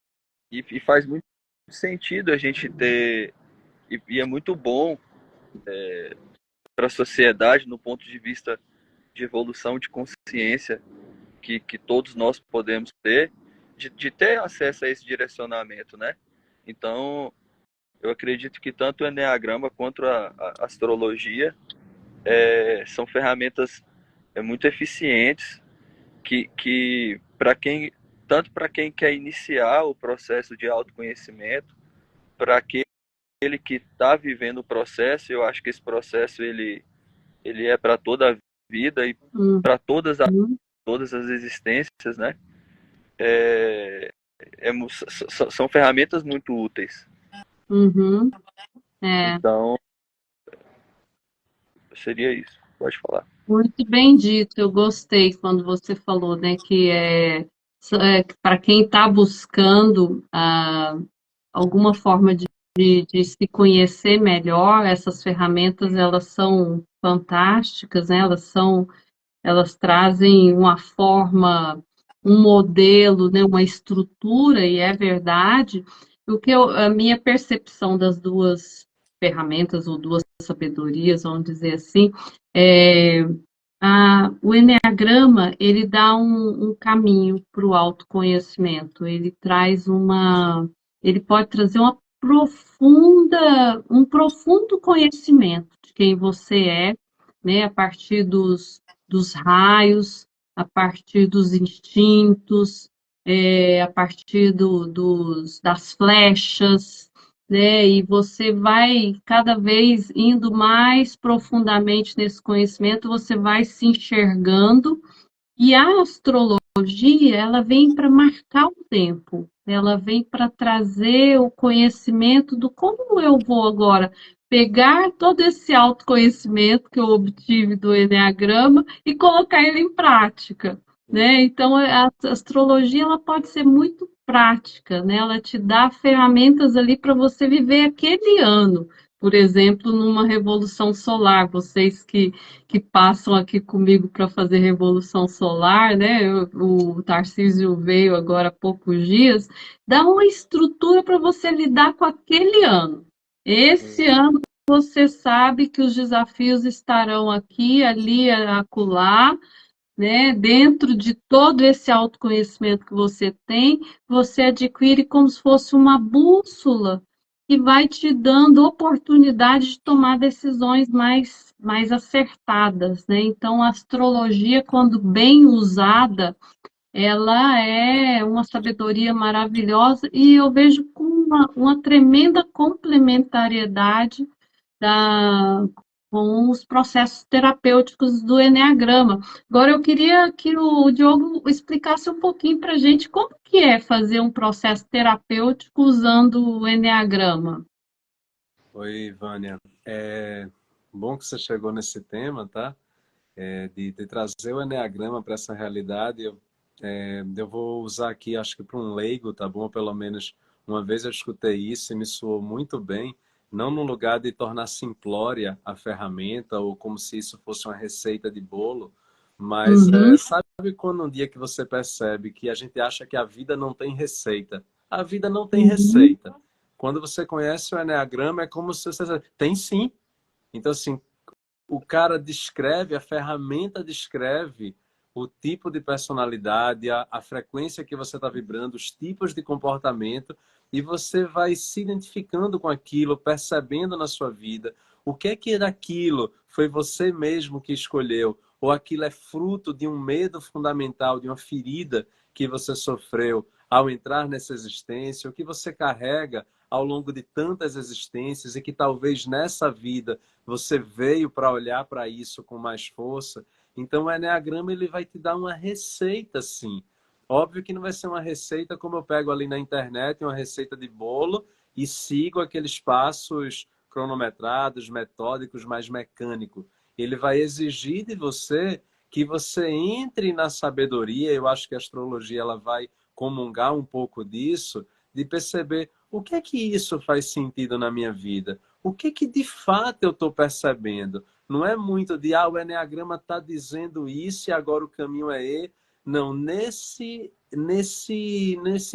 e faz muito sentido a gente ter, e é muito bom para a sociedade, no ponto de vista de evolução de consciência, que todos nós podemos ter, de ter acesso a esse direcionamento, né? Então, eu acredito que tanto o Enneagrama quanto a astrologia são ferramentas muito eficientes que para quem tanto para quem quer iniciar o processo de autoconhecimento, para aquele que está vivendo o processo, eu acho que esse processo ele é para toda a vida e para uhum, todas as existências, né? É, são ferramentas muito úteis. uhum. É, Então, seria isso. Pode falar. muito bem dito. Eu gostei quando você falou, né, que para quem está buscando alguma forma de se conhecer melhor, essas ferramentas elas são fantásticas, né? Elas trazem uma forma, um modelo, né, uma estrutura, e é verdade. A minha percepção das duas ferramentas, ou duas sabedorias, vamos dizer assim, é, o Enneagrama, ele dá um caminho para o autoconhecimento, ele pode trazer um profundo conhecimento de quem você é, né, a partir dos raios, a partir dos instintos, a partir das flechas, né? E você vai cada vez indo mais profundamente nesse conhecimento, você vai se enxergando. E a astrologia, ela vem para marcar o tempo, ela vem para trazer o conhecimento do como eu vou agora pegar todo esse autoconhecimento que eu obtive do Eneagrama e colocar ele em prática, né? Então, a astrologia, ela pode ser muito prática, né? Ela te dá ferramentas ali para você viver aquele ano. Por exemplo, numa revolução solar, vocês que passam aqui comigo para fazer Revolução Solar, né? O Tarcísio veio agora há poucos dias, dá uma estrutura para você lidar com aquele ano. Esse ano você sabe que os desafios estarão aqui, ali, acolá, né? Dentro de todo esse autoconhecimento que você tem, você adquire como se fosse uma bússola que vai te dando oportunidade de tomar decisões mais acertadas, né? Então, a astrologia, quando bem usada, ela é uma sabedoria maravilhosa e eu vejo com uma tremenda complementariedade da, com os processos terapêuticos do Eneagrama. Agora, eu queria que o Diogo explicasse um pouquinho para a gente como que é fazer um processo terapêutico usando o Eneagrama. Oi, Vânia. É bom que você chegou nesse tema, tá? De trazer o Eneagrama para essa realidade. Eu vou usar aqui, acho que para um leigo, tá bom? Pelo menos uma vez eu escutei isso e me soou muito bem. Não no lugar de tornar simplória a ferramenta ou como se isso fosse uma receita de bolo, mas Uhum, sabe quando um dia que você percebe que a gente acha que a vida não tem receita? A vida não tem uhum, receita. Quando você conhece o Eneagrama, é como se você... Tem sim. Então, assim, o cara descreve, a ferramenta descreve o tipo de personalidade, a frequência que você está vibrando, os tipos de comportamento, e você vai se identificando com aquilo, percebendo na sua vida o que é que daquilo foi você mesmo que escolheu, ou aquilo é fruto de um medo fundamental, de uma ferida que você sofreu ao entrar nessa existência, o que você carrega ao longo de tantas existências e que talvez nessa vida você veio para olhar para isso com mais força. Então o Eneagrama ele vai te dar uma receita, sim. Óbvio que não vai ser uma receita como eu pego ali na internet, uma receita de bolo, e sigo aqueles passos cronometrados, metódicos, mais mecânicos. Ele vai exigir de você que você entre na sabedoria. Eu acho que a astrologia ela vai comungar um pouco disso, de perceber o que é que isso faz sentido na minha vida, o que é que de fato eu estou percebendo. Não é muito de, o Eneagrama está dizendo isso e agora o caminho é E. Não, nesse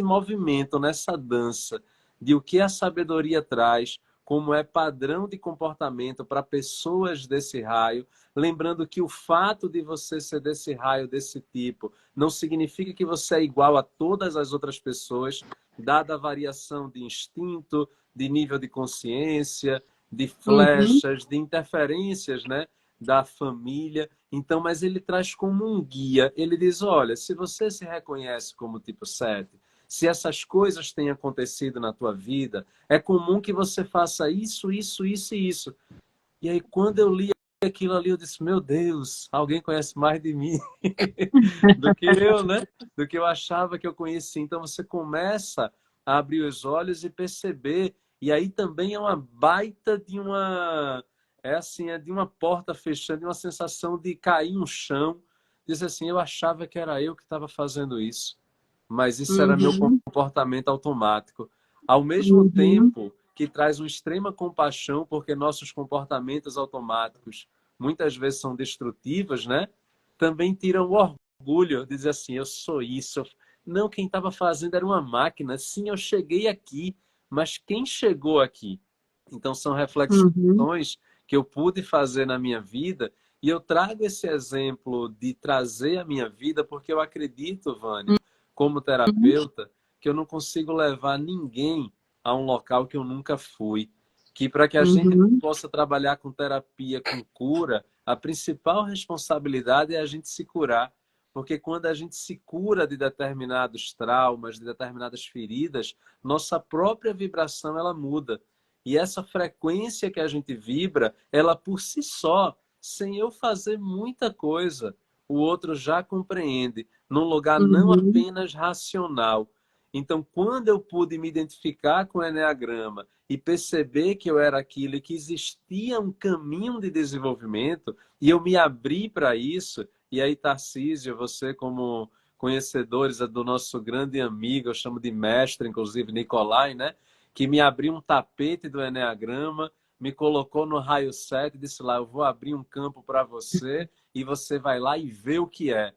movimento, nessa dança de o que a sabedoria traz, como é padrão de comportamento para pessoas desse raio, lembrando que o fato de você ser desse raio, desse tipo, não significa que você é igual a todas as outras pessoas, dada a variação de instinto, de nível de consciência, de Uhum, flechas, de interferências, né, da família. Então, mas ele traz como um guia. Ele diz, olha, se você se reconhece como tipo 7, se essas coisas têm acontecido na tua vida, é comum que você faça isso, isso, isso e isso. E aí, quando eu li aquilo ali, eu disse, meu Deus, alguém conhece mais de mim do que eu, né? Do que eu achava que eu conhecia. Então, você começa a abrir os olhos e perceber. E aí também é uma baita de uma... É assim, é de uma porta fechando, de uma sensação de cair no chão. Diz assim, eu achava que era eu que estava fazendo isso, mas isso era meu uhum, comportamento automático. Ao mesmo uhum, tempo que traz uma extrema compaixão, porque nossos comportamentos automáticos muitas vezes são destrutivos, né? Também tiram o orgulho, dizer assim, eu sou isso. Não, quem estava fazendo era uma máquina. Sim, eu cheguei aqui, mas quem chegou aqui? Então são uhum, reflexões que eu pude fazer na minha vida e eu trago esse exemplo de trazer a minha vida porque eu acredito, Vânia, como uhum, terapeuta, que eu não consigo levar ninguém a um local que eu nunca fui. Que para que a gente uhum, possa trabalhar com terapia, com cura, a principal responsabilidade é a gente se curar. Porque quando a gente se cura de determinados traumas, de determinadas feridas, nossa própria vibração ela muda. E essa frequência que a gente vibra, ela por si só, sem eu fazer muita coisa, o outro já compreende, num lugar não uhum, apenas racional. Então, quando eu pude me identificar com o Eneagrama e perceber que eu era aquilo e que existia um caminho de desenvolvimento, e eu me abri para isso, e aí, Tarcísio, você como conhecedores do nosso grande amigo, eu chamo de mestre, inclusive, Nicolai, né? Que me abriu um tapete do Eneagrama, me colocou no raio 7 e disse lá, eu vou abrir um campo para você e você vai lá e vê o que é.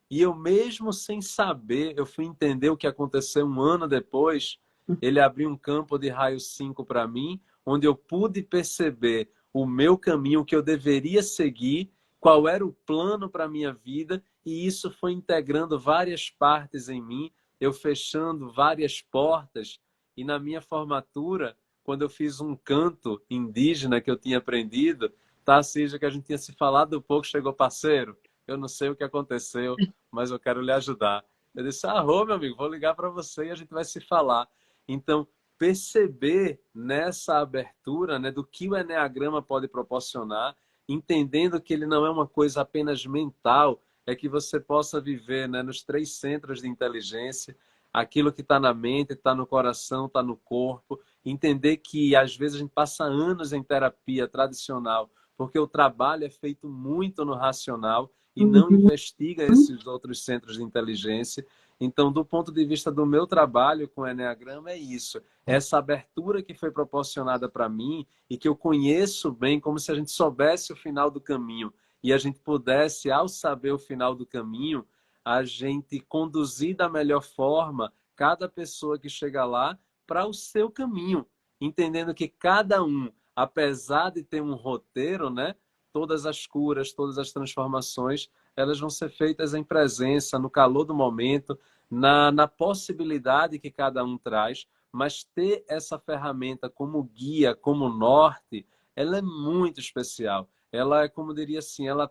E eu mesmo sem saber, eu fui entender o que aconteceu um ano depois, ele abriu um campo de raio 5 para mim, onde eu pude perceber o meu caminho, o que eu deveria seguir, qual era o plano para a minha vida, e isso foi integrando várias partes em mim, eu fechando várias portas, e na minha formatura, quando eu fiz um canto indígena que eu tinha aprendido, tá, seja que a gente tinha se falado um pouco, chegou parceiro, eu não sei o que aconteceu, mas eu quero lhe ajudar. Eu disse, meu amigo, vou ligar para você e a gente vai se falar. Então, perceber nessa abertura, né, do que o Eneagrama pode proporcionar, entendendo que ele não é uma coisa apenas mental, é que você possa viver, né, nos 3 centros de inteligência, aquilo que está na mente, está no coração, está no corpo, entender que às vezes a gente passa anos em terapia tradicional, porque o trabalho é feito muito no racional e não uhum, investiga esses outros centros de inteligência. Então, do ponto de vista do meu trabalho com o Eneagrama, é isso. Essa abertura que foi proporcionada para mim e que eu conheço bem, como se a gente soubesse o final do caminho e a gente pudesse, ao saber o final do caminho, a gente conduzir da melhor forma cada pessoa que chega lá para o seu caminho, entendendo que cada um, apesar de ter um roteiro, né, todas as curas, todas as transformações, elas vão ser feitas em presença, no calor do momento, na possibilidade que cada um traz, mas ter essa ferramenta como guia, como norte, ela é muito especial. Ela é, como diria assim, ela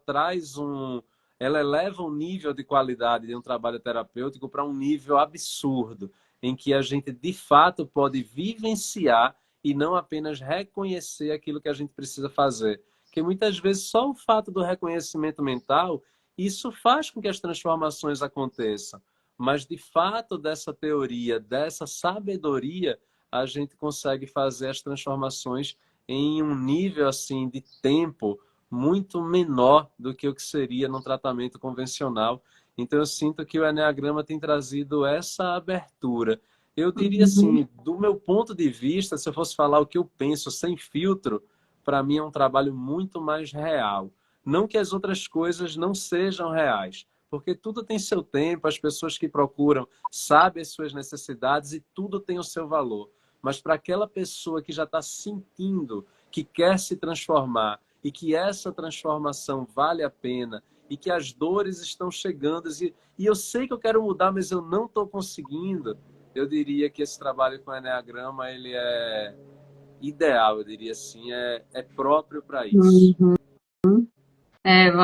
eleva o nível de qualidade de um trabalho terapêutico para um nível absurdo, em que a gente de fato pode vivenciar e não apenas reconhecer aquilo que a gente precisa fazer. Porque muitas vezes só o fato do reconhecimento mental Isso faz com que as transformações aconteçam. Mas, de fato, dessa teoria, dessa sabedoria, a gente consegue fazer as transformações em um nível assim de tempo muito menor do que o que seria num tratamento convencional. Então, eu sinto que o Eneagrama tem trazido essa abertura. Eu diria Uhum. assim, do meu ponto de vista, se eu fosse falar o que eu penso sem filtro, para mim é um trabalho muito mais real. Não que as outras coisas não sejam reais, porque tudo tem seu tempo, as pessoas que procuram sabem as suas necessidades e tudo tem o seu valor. Mas para aquela pessoa que já está sentindo que quer se transformar e que essa transformação vale a pena e que as dores estão chegando e eu sei que eu quero mudar, mas eu não estou conseguindo, eu diria que esse trabalho com o Eneagrama ele é ideal, eu diria assim, é próprio para isso. Uhum. É, eu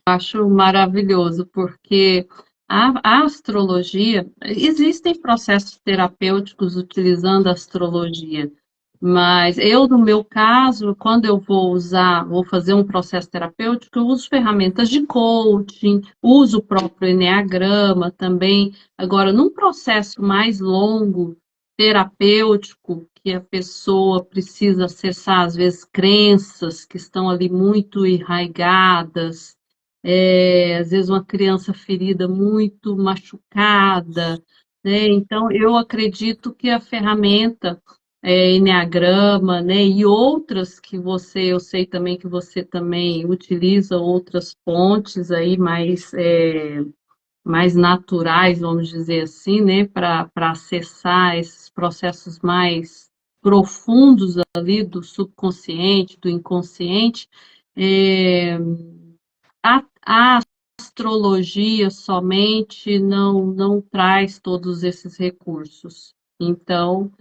acho maravilhoso, porque a astrologia, existem processos terapêuticos utilizando a astrologia, mas eu, no meu caso, quando eu vou fazer um processo terapêutico, eu uso ferramentas de coaching, uso o próprio enneagrama também. Agora, num processo mais longo, terapêutico, que a pessoa precisa acessar, às vezes, crenças que estão ali muito enraigadas, às vezes uma criança ferida muito machucada, né? Então, eu acredito que a ferramenta Enneagrama, né? E outras que eu sei também que você também utiliza outras fontes aí mais naturais, vamos dizer assim, né? Para acessar esses processos mais profundos ali do subconsciente, do inconsciente. É, a astrologia somente não traz todos esses recursos. Então,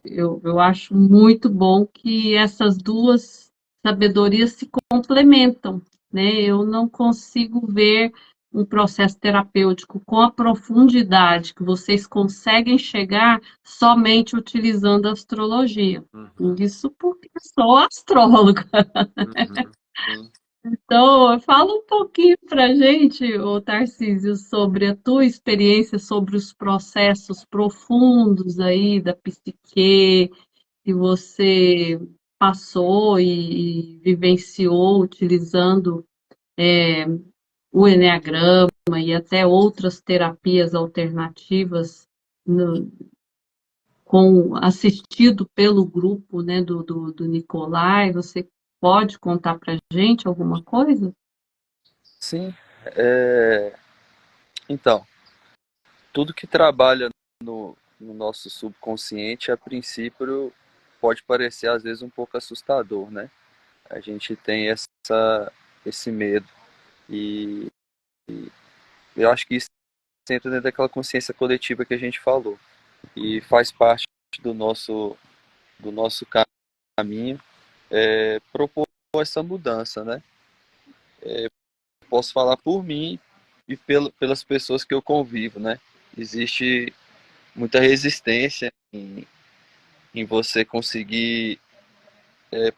eu acho muito bom que essas duas sabedorias se complementam, né? Eu não consigo ver um processo terapêutico com a profundidade que vocês conseguem chegar somente utilizando a astrologia. Uhum, Isso porque eu sou astróloga. uhum, sim. Então, fala um pouquinho para gente, ô Tarcísio, sobre a tua experiência, sobre os processos profundos aí da psique que você passou e vivenciou utilizando o enneagrama e até outras terapias alternativas no- assistido pelo grupo, né, do Nicolai. Você pode contar para gente alguma coisa? Sim, é, então, tudo que trabalha no nosso subconsciente, a princípio, pode parecer às vezes um pouco assustador, né? A gente tem esse medo. E eu acho que isso entra dentro daquela consciência coletiva que a gente falou. E faz parte do nosso caminho propor essa mudança, né? Posso falar por mim e pelas pessoas que eu convivo, né? Existe muita resistência em você conseguir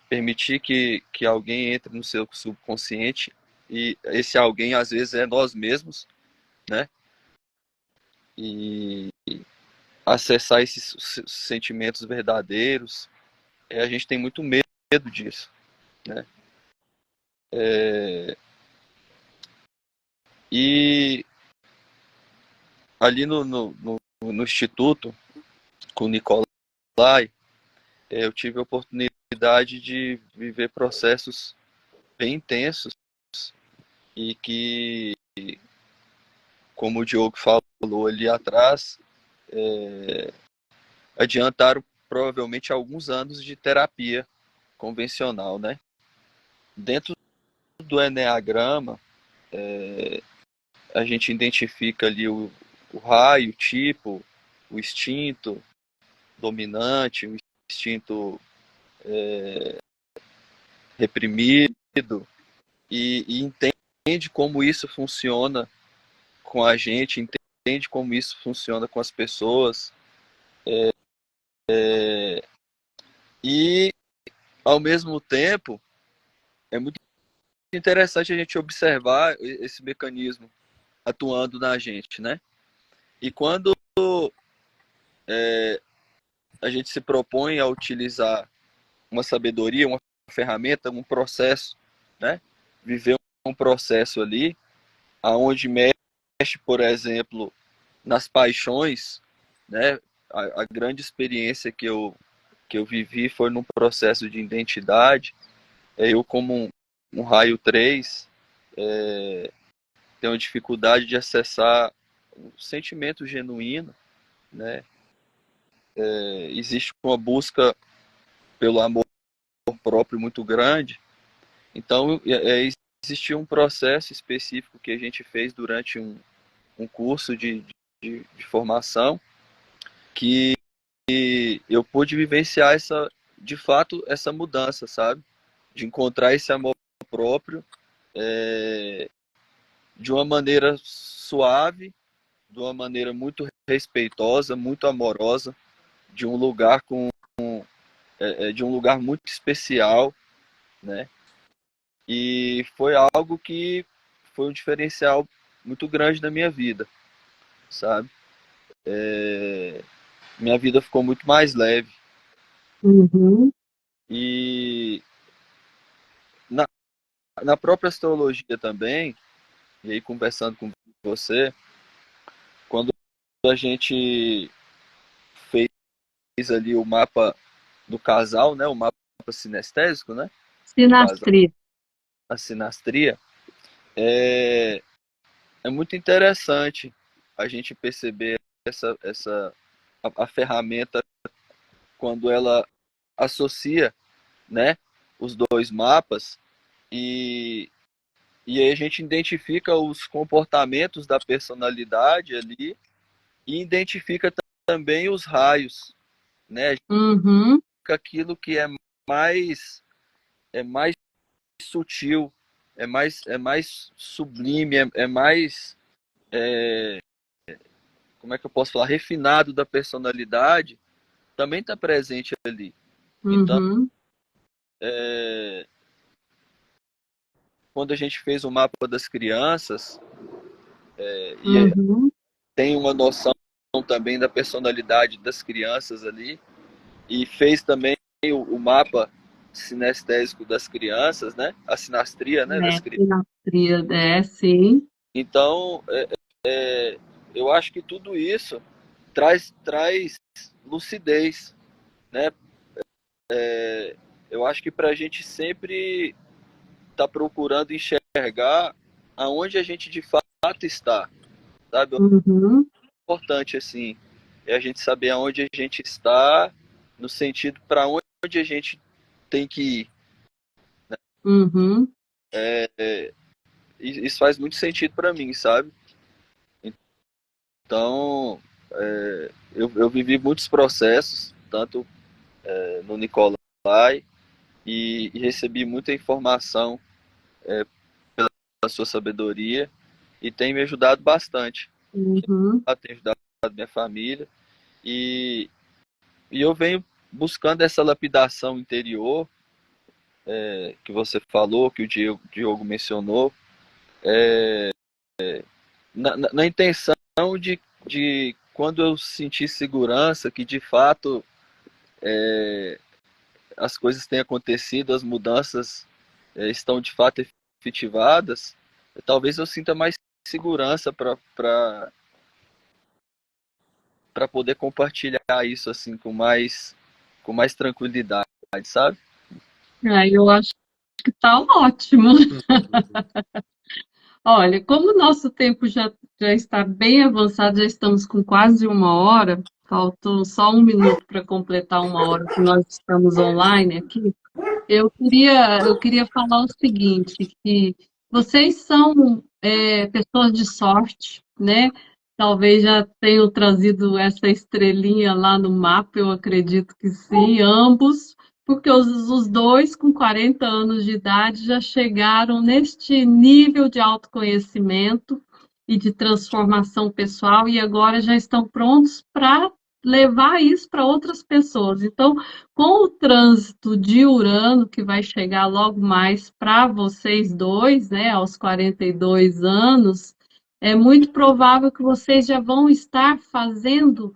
permitir que alguém entre no seu subconsciente, e esse alguém às vezes é nós mesmos, né? E acessar esses sentimentos verdadeiros, a gente tem muito medo disso, né? E ali no instituto, com o Nicolai, eu tive a oportunidade de viver processos bem intensos e que, como o Diogo falou ali atrás, adiantaram provavelmente alguns anos de terapia convencional, né? Dentro do Enneagrama, a gente identifica ali o raio, o tipo, o instinto dominante, o instinto reprimido, e entende como isso funciona com a gente, entende como isso funciona com as pessoas, e ao mesmo tempo é muito interessante a gente observar esse mecanismo atuando na gente, né? E quando a gente se propõe a utilizar uma sabedoria, uma ferramenta, um processo, né? Viver um processo ali, aonde mexe, por exemplo, nas paixões, né? A grande experiência que eu vivi foi num processo de identidade. Eu, como um raio 3, tenho dificuldade de acessar um sentimento genuíno, né? Existe uma busca pelo amor próprio muito grande. Então, existiu um processo específico que a gente fez durante um curso de formação, que eu pude vivenciar de fato essa mudança, sabe? De encontrar esse amor próprio de uma maneira suave, de uma maneira muito respeitosa, muito amorosa, de um lugar de um lugar muito especial, né? E foi algo que foi um diferencial muito grande na minha vida, sabe? Minha vida ficou muito mais leve. Uhum. E na, na própria astrologia também, e aí conversando com você, quando a gente fez ali o mapa do casal, né? O mapa sinestésico, né? Do casal, Sinastria. a sinastria, é, é muito interessante a gente perceber a ferramenta quando ela associa, né, os dois mapas e, e aí a gente identifica os comportamentos da personalidade ali e identifica também os raios, né? Uhum. Aquilo que é mais sutil, é mais sublime, é mais, como é que eu posso falar, refinado da personalidade, também está presente ali. Então, Uhum. quando a gente fez o mapa das crianças, e Uhum. tem uma noção também da personalidade das crianças ali, e fez também o mapa sinestésico das crianças, né? A sinastria, né, das crianças. Sinastria, sim. Então, eu acho que tudo isso traz lucidez, né? Eu acho que para a gente sempre estar procurando enxergar aonde a gente de fato está, sabe? O Uhum. importante assim é a gente saber aonde a gente está, no sentido para onde a gente tem que ir. Uhum. Isso faz muito sentido para mim, sabe? Então, eu vivi muitos processos, tanto no Nicolai, e recebi muita informação da sua sabedoria e tem me ajudado bastante. Uhum. Tem ajudado minha família e, e eu venho buscando essa lapidação interior que você falou, que o Diogo mencionou, na intenção de quando eu sentir segurança, que de fato as coisas têm acontecido, as mudanças estão de fato efetivadas, talvez eu sinta mais segurança para poder compartilhar isso assim com mais tranquilidade, sabe? Eu acho que tá ótimo. Olha, como o nosso tempo já está bem avançado, já estamos com quase 1 hora, faltou só 1 minuto para completar 1 hora que nós estamos online aqui. Eu queria falar o seguinte, que vocês são pessoas de sorte, né? Talvez já tenham trazido essa estrelinha lá no mapa, eu acredito que sim, ambos, porque os dois, com 40 anos de idade, já chegaram neste nível de autoconhecimento e de transformação pessoal e agora já estão prontos para levar isso para outras pessoas. Então, com o trânsito de Urano, que vai chegar logo mais para vocês dois, né, aos 42 anos, é muito provável que vocês já vão estar fazendo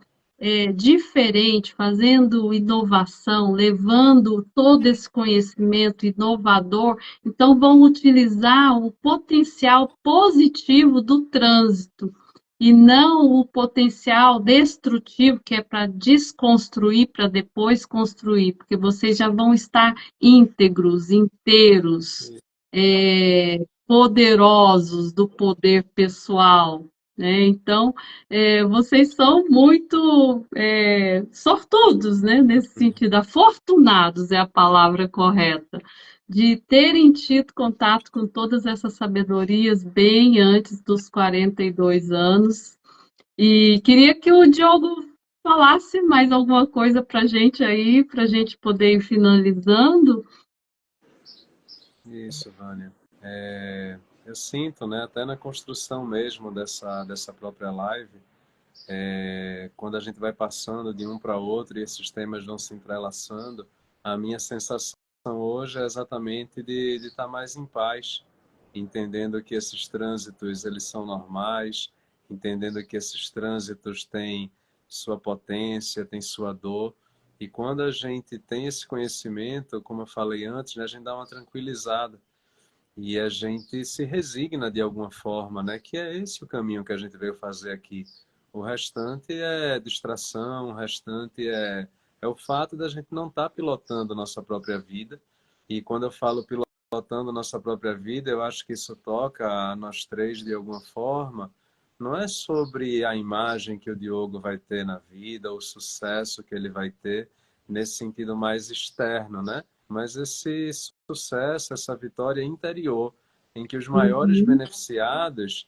diferente, fazendo inovação, levando todo esse conhecimento inovador. Então, vão utilizar o potencial positivo do trânsito e não o potencial destrutivo, que é para desconstruir, para depois construir, porque vocês já vão estar íntegros, inteiros, poderosos do poder pessoal, né? Então, vocês são muito sortudos, né? Nesse sentido, afortunados é a palavra correta, de terem tido contato com todas essas sabedorias bem antes dos 42 anos. E queria que o Diogo falasse mais alguma coisa para a gente aí, para a gente poder ir finalizando. Isso, Vânia. Eu sinto, né, até na construção mesmo dessa própria live, quando a gente vai passando de um para outro e esses temas vão se entrelaçando, a minha sensação hoje é exatamente de estar mais em paz, entendendo que esses trânsitos eles são normais, entendendo que esses trânsitos têm sua potência, têm sua dor. E quando a gente tem esse conhecimento, como eu falei antes, né, a gente dá uma tranquilizada e a gente se resigna de alguma forma, né? Que é esse o caminho que a gente veio fazer aqui. O restante é distração, o restante é o fato da gente não estar pilotando nossa própria vida. E quando eu falo pilotando nossa própria vida, eu acho que isso toca a nós três de alguma forma. Não é sobre a imagem que o Diogo vai ter na vida, o sucesso que ele vai ter, nesse sentido mais externo, né? Mas esse sucesso, essa vitória interior, em que os maiores Uhum, beneficiados,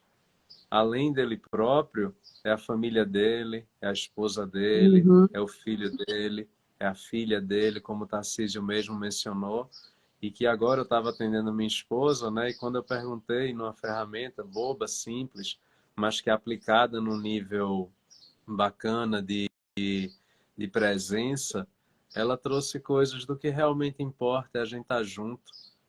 além dele próprio, é a família dele, é a esposa dele, uhum, é o filho dele, é a filha dele, como o Tarcísio mesmo mencionou, e que agora eu estava atendendo minha esposa, né? E quando eu perguntei numa ferramenta boba, simples, mas que é aplicada num nível bacana de presença, ela trouxe coisas do que realmente importa é a gente estar junto,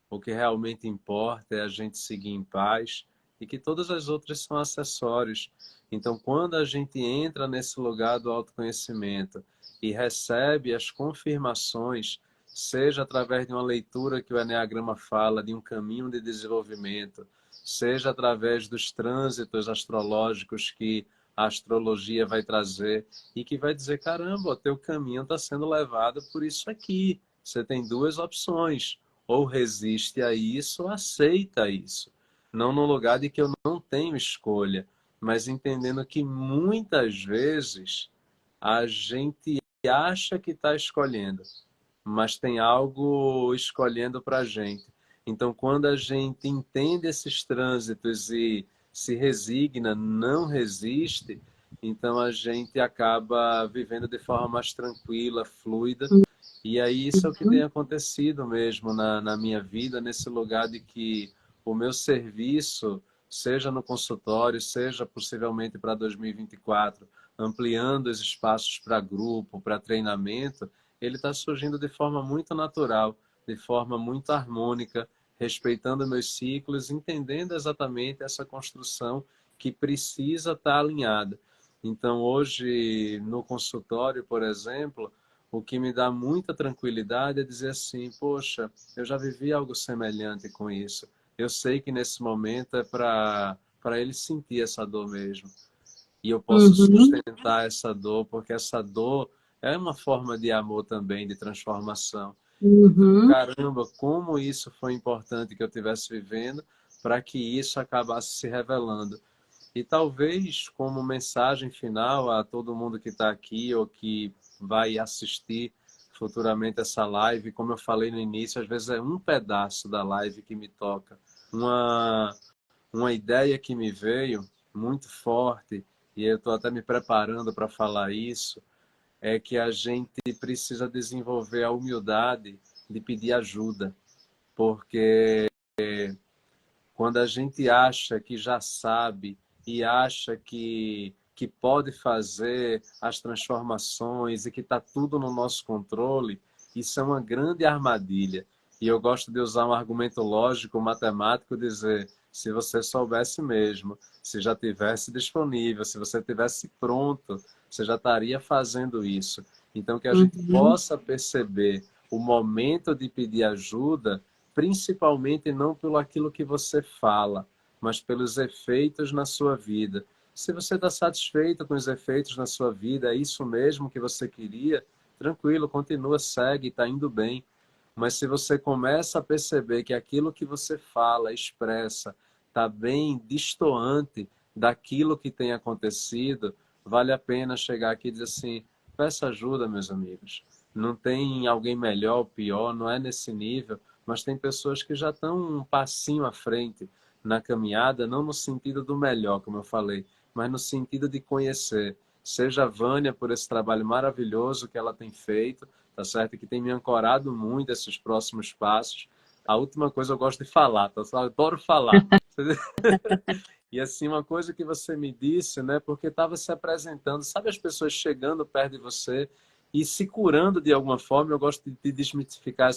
o que realmente importa é a gente seguir em paz e que todas as outras são acessórios. Então, quando a gente entra nesse lugar do autoconhecimento e recebe as confirmações, seja através de uma leitura que o Eneagrama fala, de um caminho de desenvolvimento, seja através dos trânsitos astrológicos que a astrologia vai trazer e que vai dizer, caramba, o teu caminho está sendo levado por isso aqui. Você tem duas opções, ou resiste a isso, ou aceita isso. Não no lugar de que eu não tenho escolha, mas entendendo que muitas vezes a gente acha que está escolhendo, mas tem algo escolhendo para a gente. Então, quando a gente entende esses trânsitos e se resigna, não resiste, então a gente acaba vivendo de forma mais tranquila, fluida. E aí isso é o que tem uhum, acontecido mesmo na minha vida, nesse lugar de que o meu serviço, seja no consultório, seja possivelmente para 2024, ampliando os espaços para grupo, para treinamento, ele está surgindo de forma muito natural, de forma muito harmônica, respeitando meus ciclos, entendendo exatamente essa construção que precisa estar alinhada. Então, hoje, no consultório, por exemplo, o que me dá muita tranquilidade é dizer assim, poxa, eu já vivi algo semelhante com isso. Eu sei que nesse momento é para ele sentir essa dor mesmo. E eu posso uhum, sustentar essa dor, porque essa dor é uma forma de amor também, de transformação. Então, uhum, caramba, como isso foi importante que eu estivesse vivendo para que isso acabasse se revelando. E talvez como mensagem final a todo mundo que está aqui ou que vai assistir futuramente essa live, como eu falei no início, às vezes é um pedaço da live que me toca. Uma, uma ideia que me veio muito forte, e eu estou até me preparando para falar isso, é que a gente precisa desenvolver a humildade de pedir ajuda, porque quando a gente acha que já sabe e acha que que pode fazer as transformações e que está tudo no nosso controle, isso é uma grande armadilha. E eu gosto de usar um argumento lógico, matemático, dizer, se você soubesse mesmo, se já tivesse disponível, se você tivesse pronto, você já estaria fazendo isso. Então, que a gente possa perceber o momento de pedir ajuda, principalmente não pelo aquilo que você fala, mas pelos efeitos na sua vida. Se você está satisfeito com os efeitos na sua vida, é isso mesmo que você queria, tranquilo, continua, segue, está indo bem. Mas se você começa a perceber que aquilo que você fala, expressa, está bem distoante daquilo que tem acontecido, vale a pena chegar aqui e dizer assim, peça ajuda, meus amigos. Não tem alguém melhor ou pior, não é nesse nível, mas tem pessoas que já estão um passinho à frente na caminhada, não no sentido do melhor, como eu falei, mas no sentido de conhecer. Seja a Vânia por esse trabalho maravilhoso que ela tem feito, tá certo? Que tem me ancorado muito esses próximos passos. A última coisa eu gosto de falar, tá certo? Eu adoro falar. E assim, uma coisa que você me disse, né? Porque estava se apresentando, sabe as pessoas chegando perto de você e se curando de alguma forma, eu gosto de desmitificar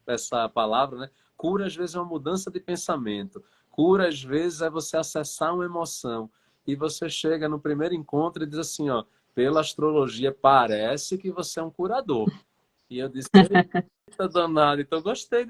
essa palavra, né? Cura, às vezes, é uma mudança de pensamento. Cura, às vezes, é você acessar uma emoção. E você chega no primeiro encontro e diz assim, ó, pela astrologia, parece que você é um curador. E eu disse, eita danado. Então, eu gostei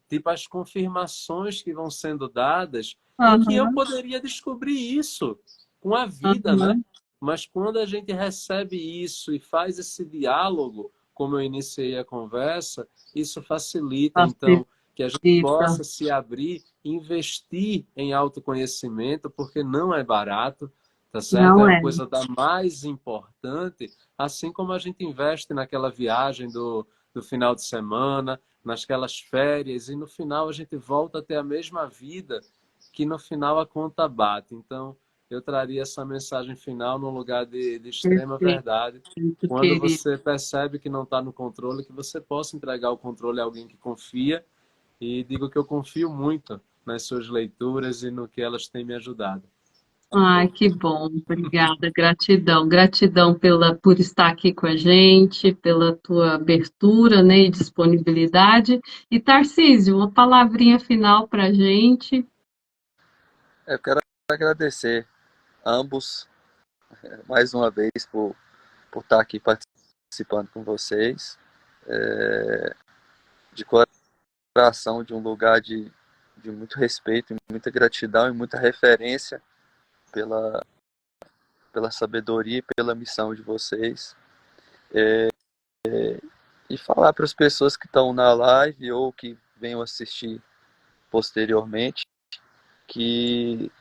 tipo, as confirmações que vão sendo dadas e que eu poderia descobrir isso com a vida, né? Mas quando a gente recebe isso e faz esse diálogo, como eu iniciei a conversa, isso facilita, então, que a gente possa se abrir, investir em autoconhecimento, porque não é barato, tá certo? Não É é. a coisa da mais importante, assim como a gente investe naquela viagem do final de semana, nasquelas férias, e no final a gente volta a ter a mesma vida, que no final a conta bate. Então, eu traria essa mensagem final num lugar de extrema Perfeito, verdade. Quando querido. você percebe que não está no controle, que você possa entregar o controle a alguém que confia. E digo que eu confio muito nas suas leituras e no que elas têm me ajudado. Tá Ai, bom? que bom, obrigada, gratidão, gratidão por estar aqui com a gente, pela tua abertura, né, e disponibilidade. E Tarcísio, uma palavrinha final para a gente. Eu quero agradecer a ambos mais uma vez por estar aqui participando com vocês. De coração, de um lugar de muito respeito, muita gratidão e muita referência pela sabedoria e pela missão de vocês. E falar para as pessoas que estão na live ou que venham assistir posteriormente que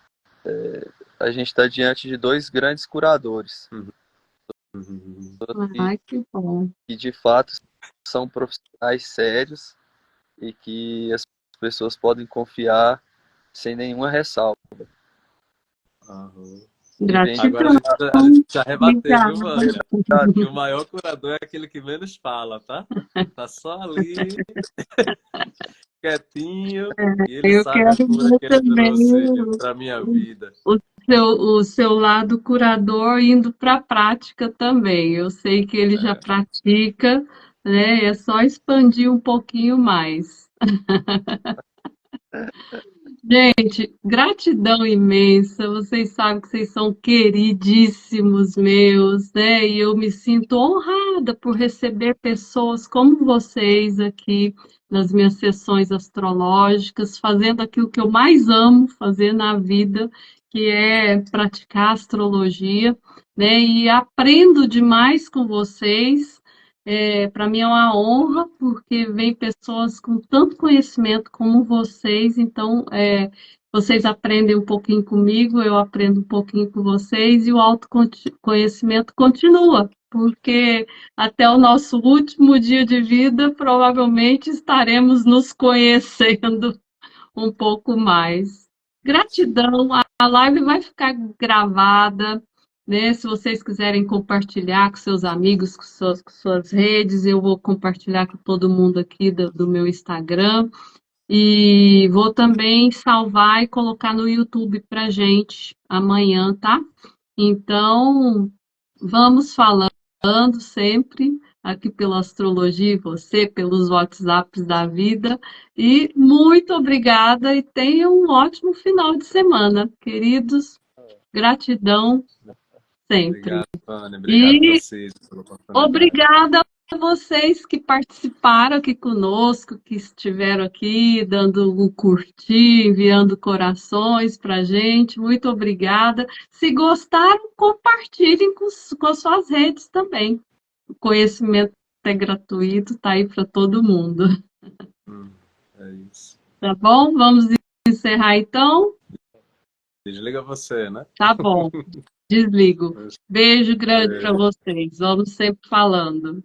a gente está diante de dois grandes curadores Ai, que bom. que de fato são profissionais sérios e que as pessoas podem confiar sem nenhuma ressalva. Aham. Agora Gratidão, a gente já rebateu, viu, obrigada. Vânia? Que o maior curador é aquele que menos fala, tá? Tá só ali, quietinho, e ele Eu sabe a quero cura ver que ele também trouxe para minha vida. o seu lado curador indo para a prática também. Eu sei que ele já É. pratica, né? É só expandir um pouquinho mais. Gente, gratidão imensa. Vocês sabem que vocês são queridíssimos meus, né? E eu me sinto honrada por receber pessoas como vocês aqui nas minhas sessões astrológicas, fazendo aquilo que eu mais amo fazer na vida, que é praticar astrologia, né? E aprendo demais com vocês. Para mim é uma honra, porque vem pessoas com tanto conhecimento como vocês, então vocês aprendem um pouquinho comigo, eu aprendo um pouquinho com vocês, e o autoconhecimento continua, porque até o nosso último dia de vida, provavelmente estaremos nos conhecendo um pouco mais. Gratidão, a live vai ficar gravada, né? Se vocês quiserem compartilhar com seus amigos, com suas redes, eu vou compartilhar com todo mundo aqui do meu Instagram. E vou também salvar e colocar no YouTube pra gente amanhã, tá? Então, vamos falando sempre aqui pela Astrologia e você, pelos WhatsApps da vida. E muito obrigada e tenha um ótimo final de semana, queridos. Gratidão sempre. Obrigado, Vânia. Obrigado E vocês pela oportunidade. obrigada a vocês que participaram aqui conosco, que estiveram aqui dando um curtir, enviando corações para gente. Muito obrigada. Se gostaram, compartilhem com as suas redes também. O conhecimento é gratuito, tá aí para todo mundo. Hum, é isso. Tá bom? Vamos encerrar então? Desliga você, né? Tá bom. Desligo. Beijo grande para vocês. Vamos sempre falando.